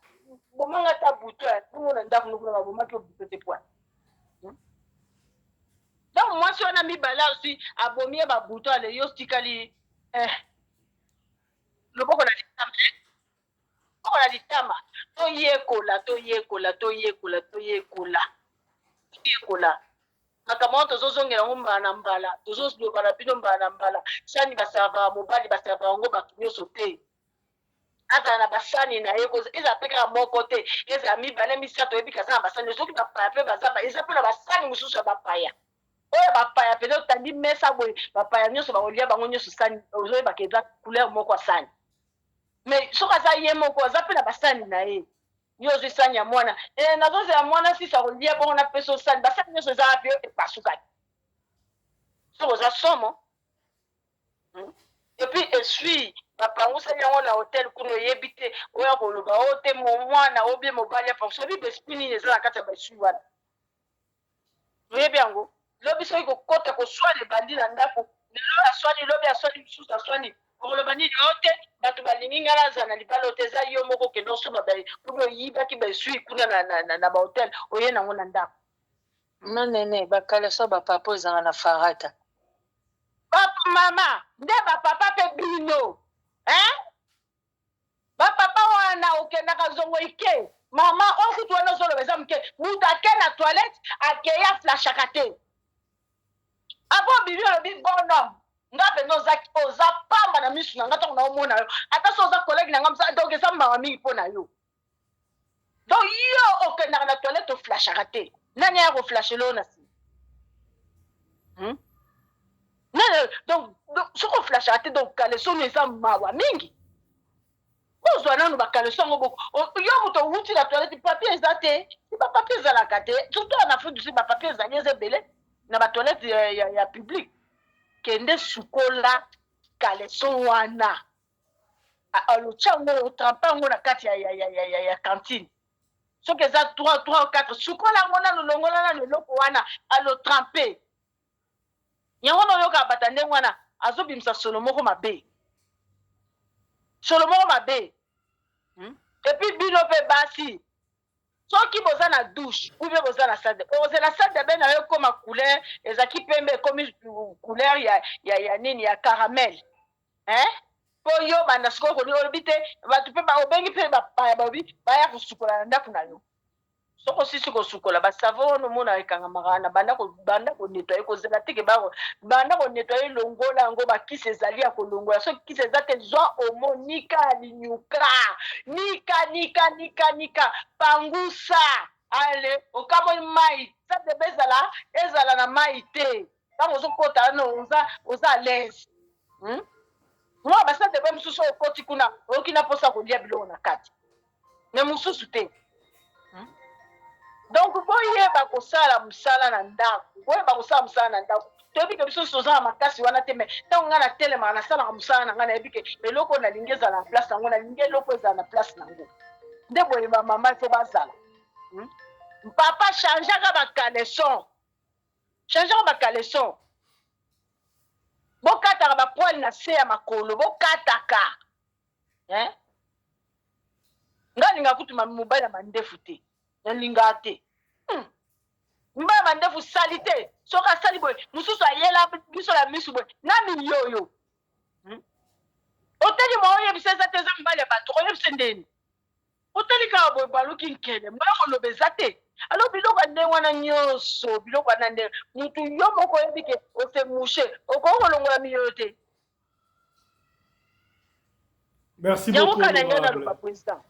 bomanga ta buto bongo na ndako nokuna babomaki o buto te poa donc mwasi wana mibale osi abomi ye babuto ale yo tikali loboko na litama toyekola makambo wana tozozongela yango mbala na mbala tozoloba na bino mbala na mbala sani baservaka mobali baservaka yango bato nyonso te azala na basani na ye eza mpe kaka moko te ezala mibale misato oyebi kaza na basani soki bapaya mpe baza eza mpe na basani mosusu ya bapaya oyo bapaya pene otandi mesa boye bapaya nyonso bakolia bango nyonso sani ozoyebaka eza couleur moko ya sani mais soki aza ye moko aza mpe na basani na ye yo ozwi sani ya mwana nazozela mwana sisa kolia bongo na pesa osani basani nyonso eza wapi yo epasukaki soki oza somo epuis esui bapangusani yango na hotel kuna oyebi te oya koloba o te mwana obie mobali apangusa oyebi besprit nini eza na kati ya basui wana oyebi yango lobi soki kokota koswani ebandi na ndako lelo aswani lobi aswani mosusu aswani okoloba nini o te bato balingi ngai naza na libala ote eza yo moko okende osomba kuna oyibaki basui kuna na bahotel oye nango na ndako manene bakala so bapapa ezanga na farata mama nde bapapa mpe bino bapapa wana okendaka zongo ike mama okutu wana ozoloba eza moke mutu ake na toilette akei aflashaka te apo bibi olobi bonhomme nga mpenza oza pamba na misu na nga ntango naomona yo ata so oza kolege na nga donc eza mawa mingi mpo na yo donc yo okendaka na toilette oflashaka te nani aya koflashe loo na nsima donc soki oflashaka te donc kaleson eza mawa mingi ozwa nanu bakaleso yango boko yo moto owuti na toilette papier eza te bapapier ezalaka te surtout na afrique du sud bapapier ezali eza ebele na batoilette ya public kende sukola kaleso wana alotya yango otrampe yango na kati ya cantine soki eza 3 4 sukola yango nano longola nano eloko wana alotrampe yango na oyokaka bata ndenge wana azobimisa solo moko mabe epuis bino mpe basi soki boza na douche ube boza na salle ozela salle de bain na yo ekoma couleur ezalaki pembe ekomi couleur ya nini ya caramel mpo yo banda sikoyo koli olobi te bato mpe obengi mpe bapaya baobi baya kosukola na ndako na yo soko sisi ko sukola ba savon no mona ekanga magana banda ko nettoyer ko zela tike ba banda ko nettoyer longola ngo ba kisi ezali ya kolongola so kisi ezate zwa omo nika nika pangusa ale okamo mai sa de ezala na mai te tango zokota no oza l'aise moi basa de bem suso okoti kuna okina posa kolia biloko na kati me mususu te donc boyeba kosala musala na ndako toyebi ke biso soza na makasi wana te me ntango ngai natelemaka nasalaka mosala na ngai nayebi ke eloko oyo nalingi ezala na place nango nalingi eloko ezala na place nango nde boye bamama ifo bazala papa changeaka bakaleson bokataka bapoile na se ya makolo bokataka nga linga kutuma mobali ya mandefu te nalinga te mobali ya mandefu sali te soki asali boye mosusu ayela biso ya misu boye na miyoyo oteli mwa oyebisa eza te eza mobali ya bato oyebisa ndeni oteli kaka boye baluki nkele mbala koloba eza te alo biloko ya ndenge wana nyonso biloko wana ndenge mutu yo moko oyebi ke ose mushe okoki kolongola miyoyo te Merci yango beaucoup, kana ye honorable. naloba président.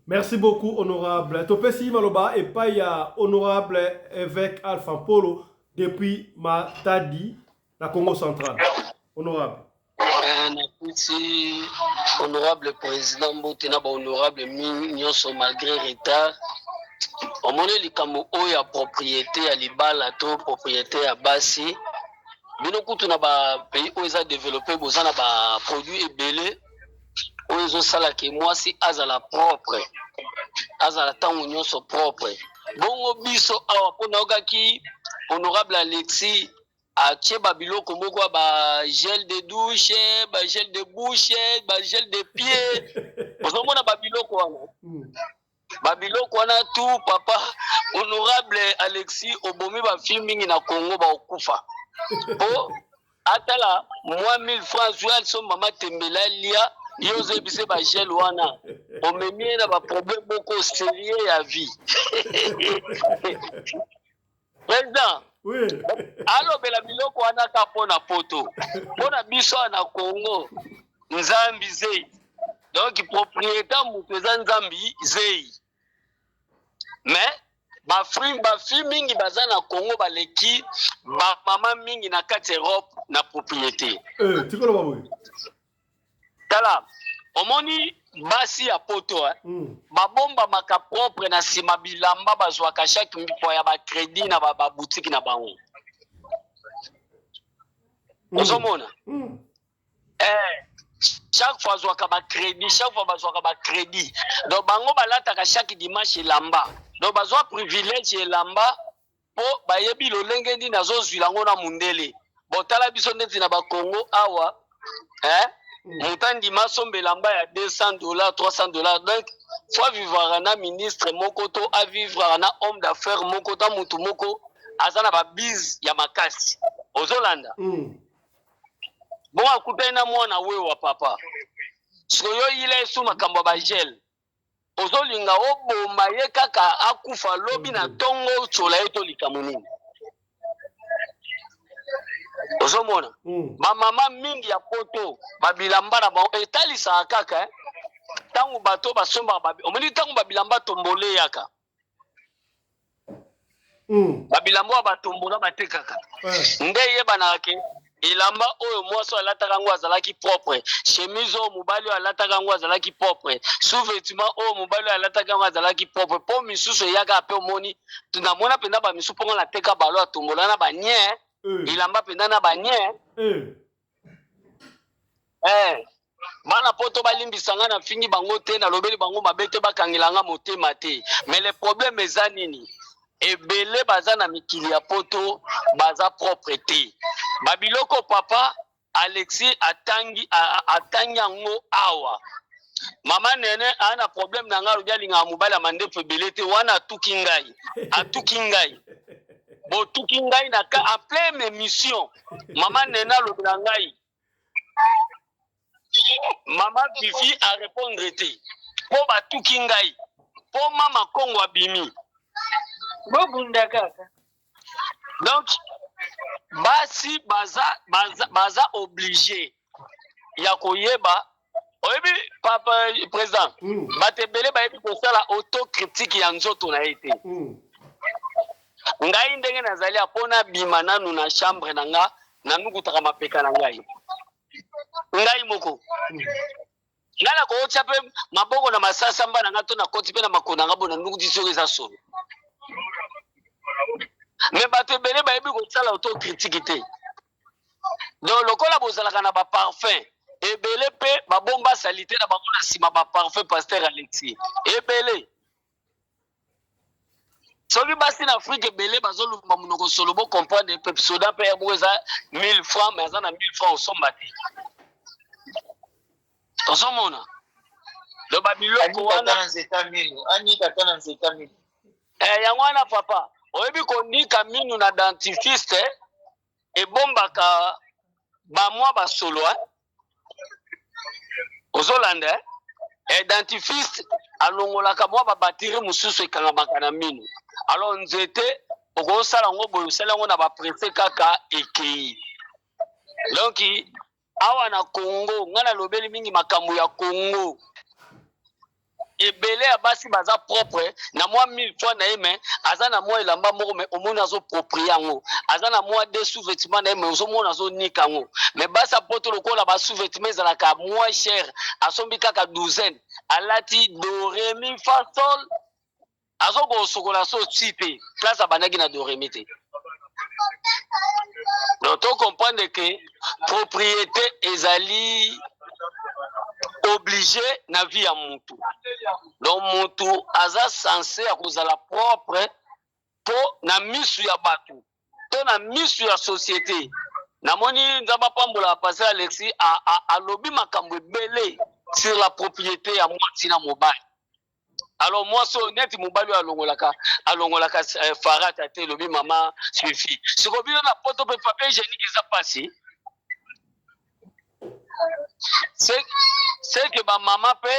Merci beaucoup, honorable. Topesi Maloba et pas ya honorable évêque Alpha Polo depuis Matadi, la Congo centrale. Honorable. Nakuti honorable président Mbotena ba honorable nyonso malgré retard. Omone likambo oyo ya propriété ya libala to propriété ya basi. Bino kutu na ba pays oyo eza développé bozana ba produits ebele. Oyo ezosala ke mwasi azala propre azala ntango nyonso propre bongo biso awa mpo naokaki honorable Alexis atie babiloko moko ba gel de douche ba gel de bouche ba gel de pied ozomona babiloko wana tu papa honorable Alexis obomi bafille mingi na Congo baokufa po atala mwa 1000 francs zual so mama tembela lia yoze bise ba gel wana omemie na ba problème boko sérieux ya vie président oui alobela biloko wana ka pona poto pona biso na Congo nzambi zei donc propriété mutu eza nzambi zei mais ba fille mingi baza na Congo baleki ba mama mingi na kati Europe na propriété tikolo baboy tala omoni basi ya poto babomba maka propre na sima bilamba bazwaka chaque mpo ya ba crédit na ba boutique na bango ozomona chaque fois bazwaka ba crédit donc bango balataka chaque dimanche elamba donc bazwa privilège elamba po bayebi lolenge ndi nazozwila ngo na mundele botala biso neti na ba Congo awa Montandi masombe lamba ya $200, $300. Donc, faut vivre na ministre moko to a vivre na homme d'affaires moko ta mutu moko azana ba biz ya makasi. Ozolanda. Bon akuta na mwana wewa papa. Soyo ile su makambo ba gel. Ozolinga oboma ye kaka akufa lobi na tongo chola eto likamuni. Ozomona mama mingi ya poto babilamba na ba etalisa kaka tangu bato basomba omoni tangu babilamba tombole yaka babilamba batombola batekaka nde yebana ke ilamba oyo mwaso alataka ngo azalaki propre chemise o mobali alataka ngo azalaki propre sous-vêtement o mobali alataka ngo azalaki propre po misusu yaka pe omoni tunamona penda ba misu pongo na teka balo atombola na banye ilamba penda na banye bana poto balimbisanga na fingi bango te na lobeli bango mabete bakangilanga motema te mais le problème eza nini ebele baza na mikili ya poto baza propre te babiloko papa Alexis atangi yango awa mama nene ana problème na nga lobi alinga mobali ya mandefu ebele te wana atuki ngai botuki ngai na ka en pleine émission mama nene alobi na ngai mama Fifi a répondre te po batuki ngai po mama Kongo abimi bobunda kaka. Donc basi baza obligé ya koyeba oyebi papa président bato ebele bayebi kosala autocritique ya nzoto na ye te. Ngai ndenge nazali apona bima nanu na chambre na nga nanukutaka mapeka na ngai ngai moko ngai nakootya mpe maboko na masasa mba na nga to nakoti mpe na makolo na nga bo nanukuti soki eza solo. Me bato ebele bayebi kosala autocritique te. Donc lokola bozalaka na baparfum ebele mpe babomba salite na bango na nsima baparfum Pasteur Alexis ebele soki basi na Afrique ebele bazolumba monoko solo bo comprendre mpe soda mpe yabo eza 1000 francs mais aza na 1000 francs osomba te osomona do babiloko wana yango wana papa oyebi konika minu na dentifiste ebombaka bamwa basolo ozolanda dentifiste alongolaka mwa babateri mosusu ekangamaka na minu alors nzete okosala yango boye osala yango na baprese kaka ekei. Donc awa na Congo nga nalobeli mingi makambo ya Congo ebele ya basi baza propre na mwa 1000 fois na ye me aza na mwa elamba moko me omoni azoproprie yango aza na mwa de sous-vêtements na ye me ozomona azonika yango me basi apoto lokola basous-vêtements ezalaka moins cher asombi kaka 12 alati do re mi fa sol azokosokola so ti te place abandaki na do re mi te. Donc to comprendre que propriété ezali obligé na vie ya mutu. Donc mutu aza censé akozala propre po na misu ya batu to na misu ya société. Namoni nzamba pambola Pasteur Alexis alobi makambo ebele sur la propriété ya mwasi na mobali. Alors moi so honnête mobali alongolaka farata te lobi mama suffit. Siko bino na poto pe papier hygiénique eza passé. C'est que ba mama pe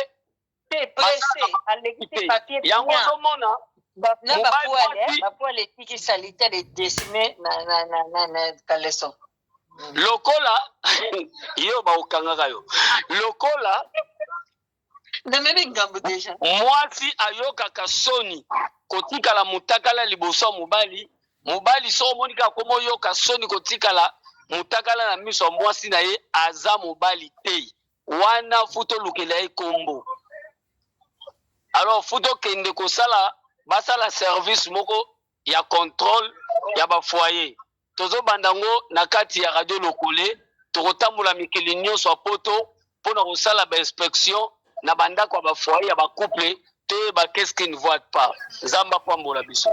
pressé Alexis papier yango zomona ba poile tiki salite de dessiner na caleçon. Lokola yo ba okangaka yo. Lokola mwasi ayokaka soni kotikala mutakala liboso mobali mobali so monika komo yoka soni kotikala mutakala na miso mwasi na ye aza mobali te wana futo lukela ye kombo. Alors futo kende kosala basala service moko ya contrôle ya ba foyer tozo bandango na kati ya radio lokole tokotambola mikili nyonso apoto pona kosala ba inspection na banda kwa ba foyer ya ba couple te ba qu'est-ce qu'ils ne voient pas zamba pambola biso.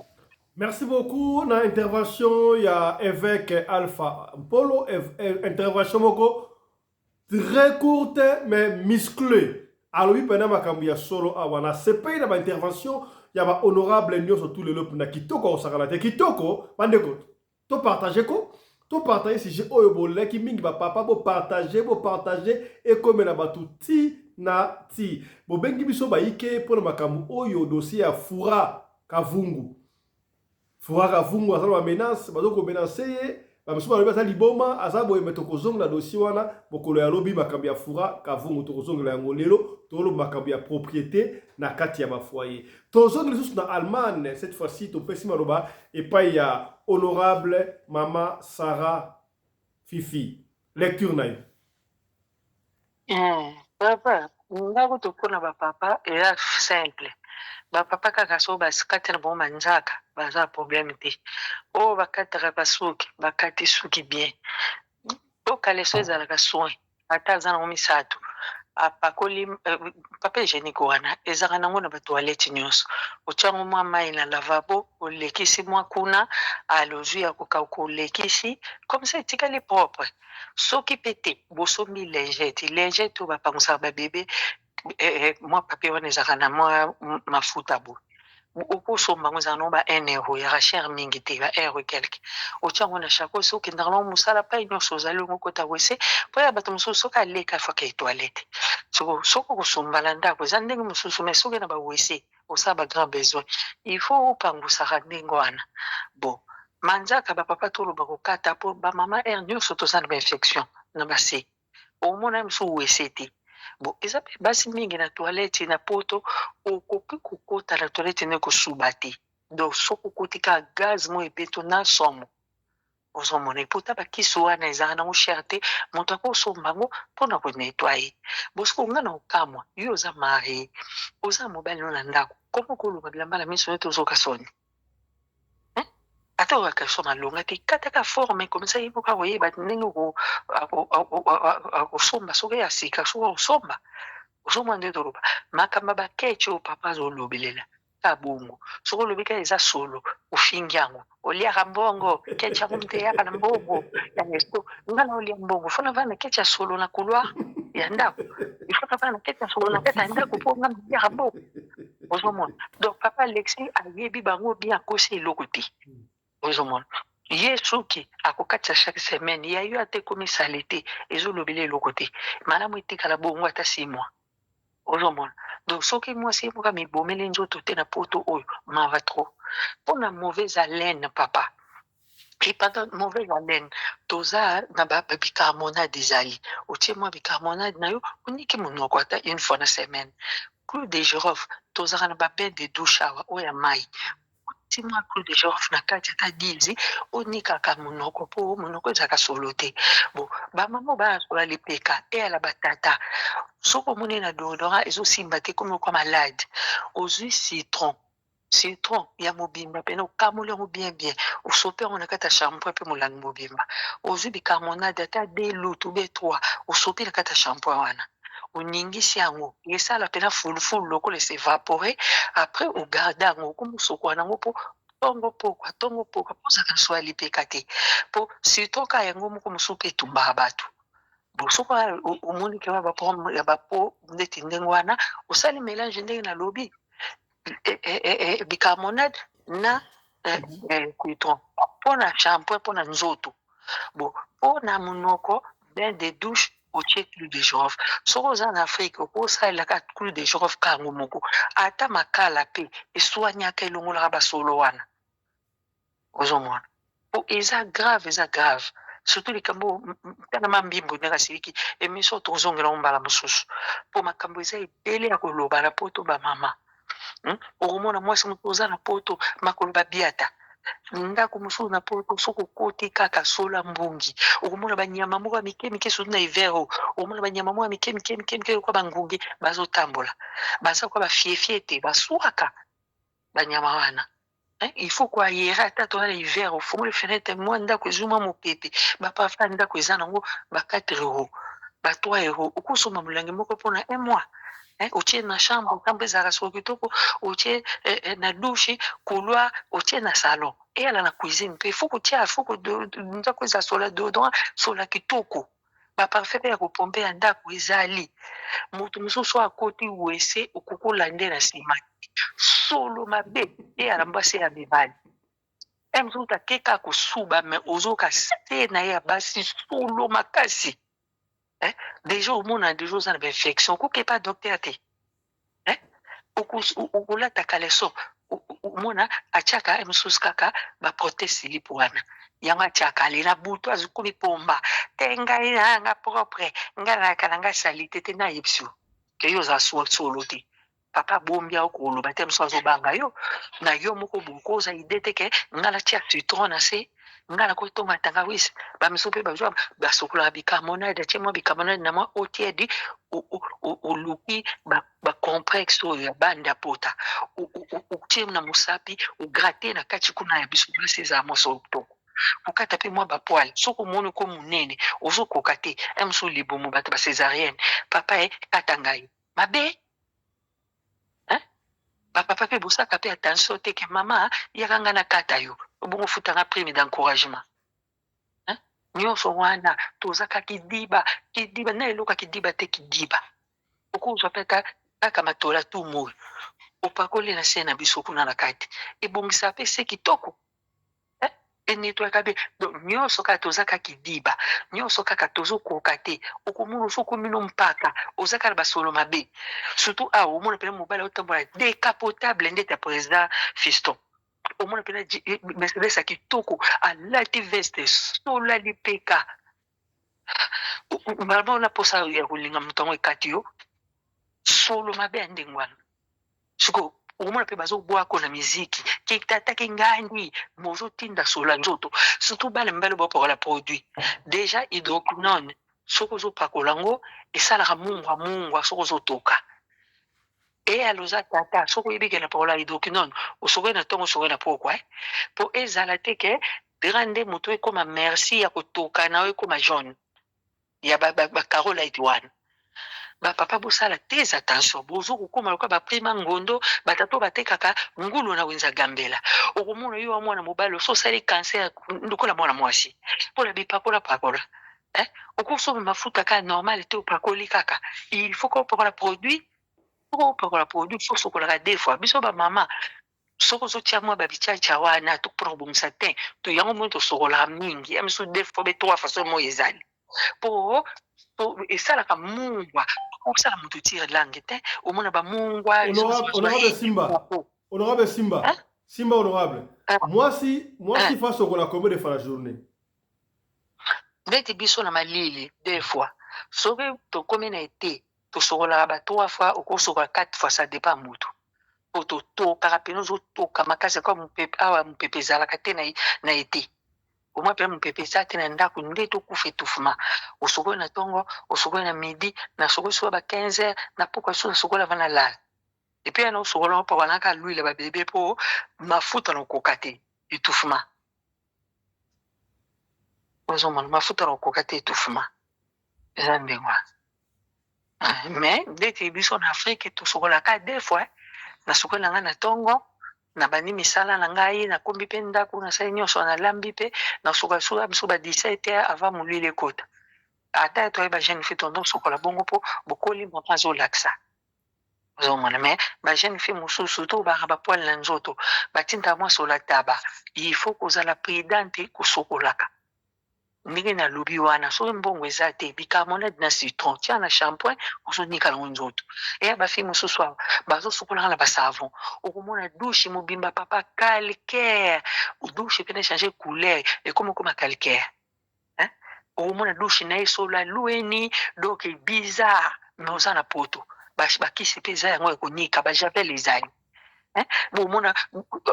Merci beaucoup na intervention ya évêque Alpha Mpolo intervention moko très courte mais musclée. Alors oui pendant makambo ya solo awana c'est pas na ba intervention ya ba honorable nyoso tous les lop na kitoko osakala te kitoko bandeko to partager ko to partager si j'ai oyo boleki mingi ba papa bo partager et comme na batuti na ti bo bengi biso ba ike pour makambo oyo dossier ya Fura Kavungu azalo menace bazoko menacer ba biso ba basa liboma azabo emetoko zonga na dossier wana bokolo ya lobi makambo ya Fura Kavungu to zonga yango lelo to lo makambo ya propriété na kati ya ba foyer to zonga les na Allemagne cette fois-ci to pesi maroba et pas ya honorable Mama Sarah Fifi. Lecture naïve. Papa, ngaku tukuna ba papa ea simple. Ba papa kaka so basikatela bo manzaka baza problème te. O bakataka basuki, bakati suki bien. O kaleso ezalaka soin. Ata zana omisato. Apakoli papier hygiénique wana ezaka nango na ba toilette nyonso ochango mwa mai na lavabo olekisi mwa kuna alozu ya kokauka olekisi comme ça etikali propre soki pete bosombi lingette oyo bapangusaka babebe mwa papier wana ezaka na mwa mafuta bo okosomba ngo ezaka nango ba 1 euro yaka cher mingi te ba euro quelque ochango na chako soki ndaka nango mosala pai nyonso ozali ongo kota wese po ya bato mosusu soki aleka faka etoilette soko kosomba na ndako eza ndenge mosusu me soki na bawese osa ba grand besoin il faut opangusaka ndenge wana bon manzaka bapapa toloba kokata mpo bamama aire nyonso toza na bainfection na base omona mosu wese te bon eza mpe basi mingi na toilette na poto okoki kokota na toilette ne kosuba te donc soki okotika gaz mo ebeto na somo ozomona epota bakisi wana ezaka nango cher te moto akosomba yango mpona konetwaye bosoki onga na okamwa yo oza marie oza mobali no na ndako komo koluka bilamba na miso neti ozoka soni ata oyaka so malonga te kataka forme komisa ye mpoka koyeba ndenge akosomba soki ya sika soki akosomba ozomona nde toloba makambo bakeci oyo papa azolobelela ka bongo soki olobi ka eza solo ofingi yango oliaka mbongo keci yango mte yaka na mbongo ya resto nga na olia mbongo fona vana keci ya solo na couloir ya ndako ifona vana keci ya solo na kati ya ndako mpo nga naliaka mbongo ozomona donc papa alexi ayebi bango bien akosi eloko te ozomona ye soki akokatisa chaque semaine ya yo ate komi sale te ezolobela eloko te malamu etikala bongo ata 6 mois ozomona donc soki mwasi moka mibomeli nzoto te na poto oyo mava trop mpona mauvaise haleine papa et pendant mauvaise haleine toza na bicarbonate ezali otie mwa bicarbonate na yo oniki monoko ata une fois na semaine clou de girofle tozaka na babain de douche awa oyo ya mai timwa clou de girofle na kati ata dilzi onikaka monoko mpo monoko ezalaka solo te bon bamama bayakola lipeka eyala batata soki omoni na deodorant ezosimba te komi okwa malade ozwi citron ya mobimba pene okamoli yango bien osope yango na kati ya shampo mpe molangi mobimba ozwi bicarbonate ata 2 lutu be 3 osopi na kati ya shampo wana oningisi yango esala pena fulufulu lokola esevapore après ogarde yango okomosokwa nango mpo tongo pokwa mpozaka so alipeka te mpo citron ka yango moko mosu mpe etumbaka bato bosoko omoni ke ya bapo ndeti ndenge wana osali mélange ndenge nalobi bicarbonate na citron mpona shampoing mpona nzoto bon mpona monoko bain de douche otie clou de girofle soki oza na afrique okosalelaka clou de girofle kango moko ata makala mpe eswaniaka elongolaka basolo wana ozomona po eza grave surtout likambo mpena mambimbo ndenge asiliki emission tozongela ngo mbala mosusu mpo makambo eza ebele ya koloba na poto bamama okomona mwasi moto oza na poto makolo babiata ndako mosusu na poto soki okoti kaka sola mbongi okomona banyama moko ya mike surtout na hiver okomona banyama moko ya mike lokwa bangungi bazotambola baza kwa bafiefie te baswaka banyama wana il faut koayera ata toza na hiver ofungoli fenêtre mwa ndako ezwi mwa mopepe bapafa ndako eza nango ba 4 euro ba 3 euro okosomba molangi moko mpona 1 mois otie na chambre nkambo ezalaka soko kitoko otie na douche couloir otie na salon eyala na cuisine mpe faut kotia ndako eza sola deodorant sola kitoko baparfum mpe ya kopompe ya ndako ezali moto mosusu akoti wese okokola nde na nsima solo mabe eyala mbasi ya mibali mosusu akeka kosuba me ozoka se na ye ya basi solo makasi déjà omona déjà oza na bainfection okokepa docteur te okolataka leso omona atiaka mosusu kaka baprotese lipo wana yango atiaka alela butu azikomi pomba te ngai nanga propre ngai nayaka na ngai salite te nayebi yo ke yo oza solo te papa bombi akoloba te mosusu azobanga yo na yo moko bokoza ide te ke ngai natia citron na se ngai nakotonga tangawisi bamisu mpe bazwa basokolaka bicarbonate atie mwa bicarbonate na mwa otiedi oluki bacomplexe oyo ya banda pota otie na mosapi ograte na kati kuna ya biso basi ezala moso kitoko okata mpe mwa bapoile soki omoni ko monene ozokoka te mosu libumu bato bacésarienne papa kata ngai mabe bapapa mpe bosaka mpe attention te ke mama yaka nga na kata yo obongo futanga prime d'encouragement nyonso wana tozaka kidiba na eloka kidiba te kidiba okozwa mpe kaka matola tumu opakoli na se na biso kuna na kati ebongisa mpe se kitoko nettoyer kabe donc nyonso kaka tozaka kidiba nyonso kaka tozokoka te okomona osokomino mpaka ozaka na basolo mabe surtout awa omona pena mobali otambola décapotable ndete ya président Fiston omona pena Mercedes ya kitoko alati veste solo alipeka malama ona posa ya kolinga moto yango ekati yo solo mabe ya ndenge wana siko okomona mpe bazobwako na miziki kitataki ngandi mozotinda sola nzoto surtout bana mibale bopakola produit déjà hydroquinone soki ozopakola yango esalaka mungwa soki ozotoka eyaloza tata soki oyebike na pakola hydroquinone osokoki na ntongo osokoki na pokwa mpo ezala te ke grande moto ekoma merci ya kotoka na yo ekoma jaune ya bacarolite wana bapapa bosala tes attention bozo kokoma loka baprima ngondo batato batekaka ngulu na wenza gambela okomona yo mwana mobali ososali cancer lokola mwana mwasi mpona bipakola okosoba mafuta kaka normal te opakoli kaka il faut kopakola produit opokola produit fo sokolaka deux fois biso bamama soko ozotia mwa babichacha wana tokopona kobongisa te to yango moi tosokolaka mingi ya miso deux fois be trois façon moi ezali mpo esalaka mungwa okosala moto tire langue te omona bamungwa honorable Simba Simba honorable mwasi fa sokola combien de fois la journée ndeti biso na malili deux fois soki tokomi na ete tosokolaka ba trois fois okosokola quatre fois ça dépend moto po totokaka pene ozotoka makasi kwa awa mopepe ezalaka te na ete omwa pene mopepe eza te na ndako nde tokufa etouffement osokoki na ntongo osokoki na midi na sokoki soki ba 15 heures na pokwa so nasokola vana lala epuis yana osokola opakanaka luile babebe mpo mafuta na okoka te etouffement ozomona mafuta na okoka te etouffement eza ndenge wana mais ndeti biso na afrique tosokolaka deux fois nasokoki na ngai na ntongo na bandi misala na ngai nakombi mpe ndako nasali nyonso nalambi mpe nasokola biso ba 17 heures avant molili ekota ata toyeba jeune fille tondo sokola bongo mpo bokoli moto azolakisa ozomona mais bajeune fille mosusu to baka bapoile na nzoto batindaka mwa sola taba il faut kozala prudente kosokolaka ndenge nalobi wana soki mbongo eza te bicarbonate na citron tia na shampoing ozonika nango nzoto eya bafille mosusu awa bazosokolaka na basavon okomona douche mobimba papa calcaire douche mpena change couleur ekomi okoma calcaire okomona douche na ye sola lueni donc bizarre mais oza na poto bakisi mpe eza yango ekonika bajavel ezali bomona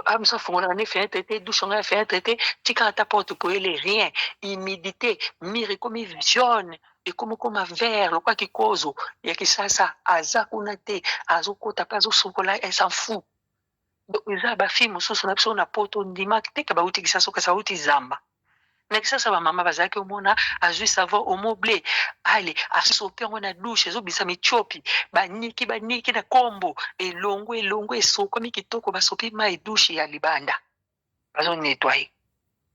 amisa fongola ne fenêtre te douche nga fenêtre te tika ata porte pour ele rien humidité mire ekomi jaune ekomi koma vert lokwa kikozo ya kisasa aza kuna te azokota mpe azosokola s'en fout donc eza bafille mosusu na biso na poto ndima teka bauti kisasa okasa bauti zamba na kisasa bamama bazalaki omona azwi savon omoble ale asope yango na douche ezobisa michopi baniki na kombo elongo esokomi kitoko basopi mai douche ya libanda bazonetwaye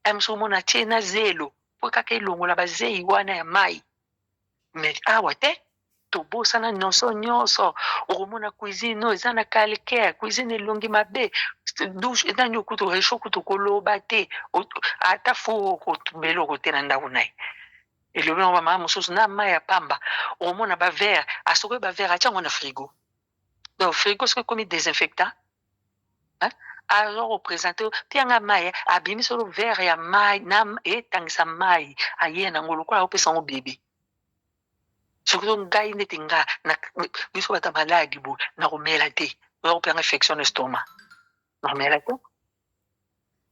amso omona tie na zelo po kaka elongola bazei wana ya mai mais awa te tobosana nyonso okomona cuisine oyo eza na calcaire cuisine elongi mabe douche etani okutu resho kutu koloba te ata fo kotumbela oko te na ndako na ye elobi yango bamama mosusu na mai ya pamba okomona bavere asokoki bavere atiango na frigo donc frigo soki ekomi désinfectant azorepresente mpianga mai abimi solo vere ya mai etangisa mai aye nango lokola opesa yango bebe soki to ngai ndeti nga biso bata maladi bo nakomela te ozakopeanga infection na estomac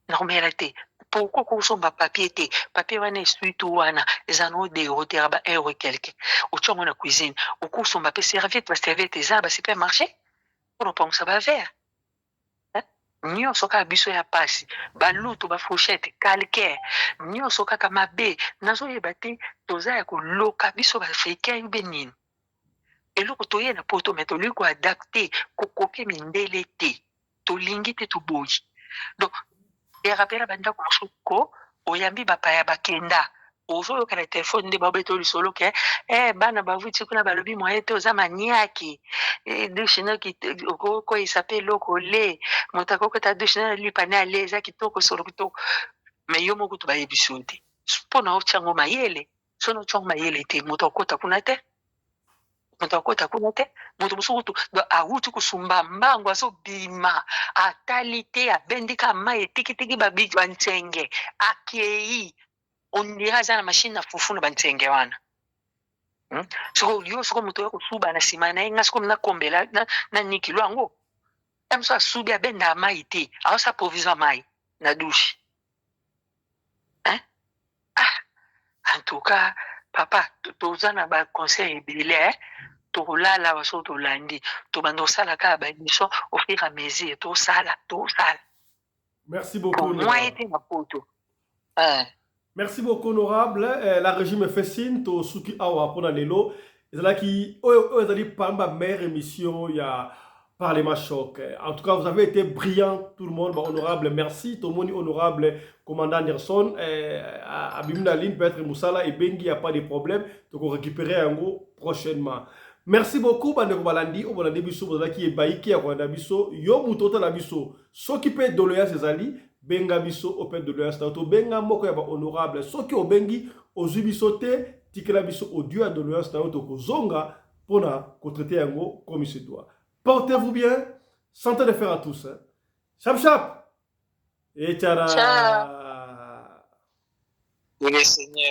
nakomela te pourquoi kosomba papier te papier wana esuitu wana eza no de euro te ba euro quelque otiango na cuisine okosomba mpe serviette baserviette eza basupermarché mpona opangisa bavere nyonso kaka biso ya pasi balutu bafourchette calcaire nyonso kaka mabe nazoyeba te toza ya koloka biso baafricain be nini eloko toye na poto me tolingi koadapte kokoke mindele te tolingi te toboyi donc erapela bandako mosuko oyambi bapaya bakenda ozoyoka na telefone nde babeta lisolo ke bana bavuti kuna balobi moye te oza maniaki dushinoki okoyisa mpe eloko le moto akokota dushina lipane ale eza kitoko solo kitoko mais yo moko to bayebi so te mpona otyango mayele sono otyango mayele te moto akota kuna te moto mosuku awuti kusumba mbango azobima atali te abendika mai etikitiki bantsenge akei ondira aza na mashine na fufu na bantsenge wana soko moto ya kosuba na nsima na ye nga soko nakombela na nikilo yango moso asubi abenda mai te aosa provision mai na douche en tout cas papa toza na baconseil ebele tokolala baso tolandi tobanda kosala kaka baémission au fur et à mesure tosala Merci beaucoup. moi ete na poto Merci beaucoup, honorable. La régie me fait signe, to suki awa pona lelo. Ezalaki, ezali parmi meilleure émission, il y a Parlement Choc. En tout cas, vous avez été brillant, tout le monde. Bah, honorable, merci. Tout le monde honorable, commandant Anderson. Abimina Line, peut-être Moussala et Bengi, il n'y a pas de problème. Donc, on récupérer un gros prochainement. Merci beaucoup, Bandeko Balandi. On va biso, vous qui est baïki à Rwanda biso. Yo mutota la biso. Ce qui peut être doléance, c'est ali. Benga biso opet de l'Instato benga moko ya ba honorable soki obengi ozubiso te tikela biso audio de l'Instato ko zonga pona ko traiter yango comme il se doit. Portez-vous bien, santé de fer à tous. Hein. Chap chap. Et tchara. Oui, Seigneur.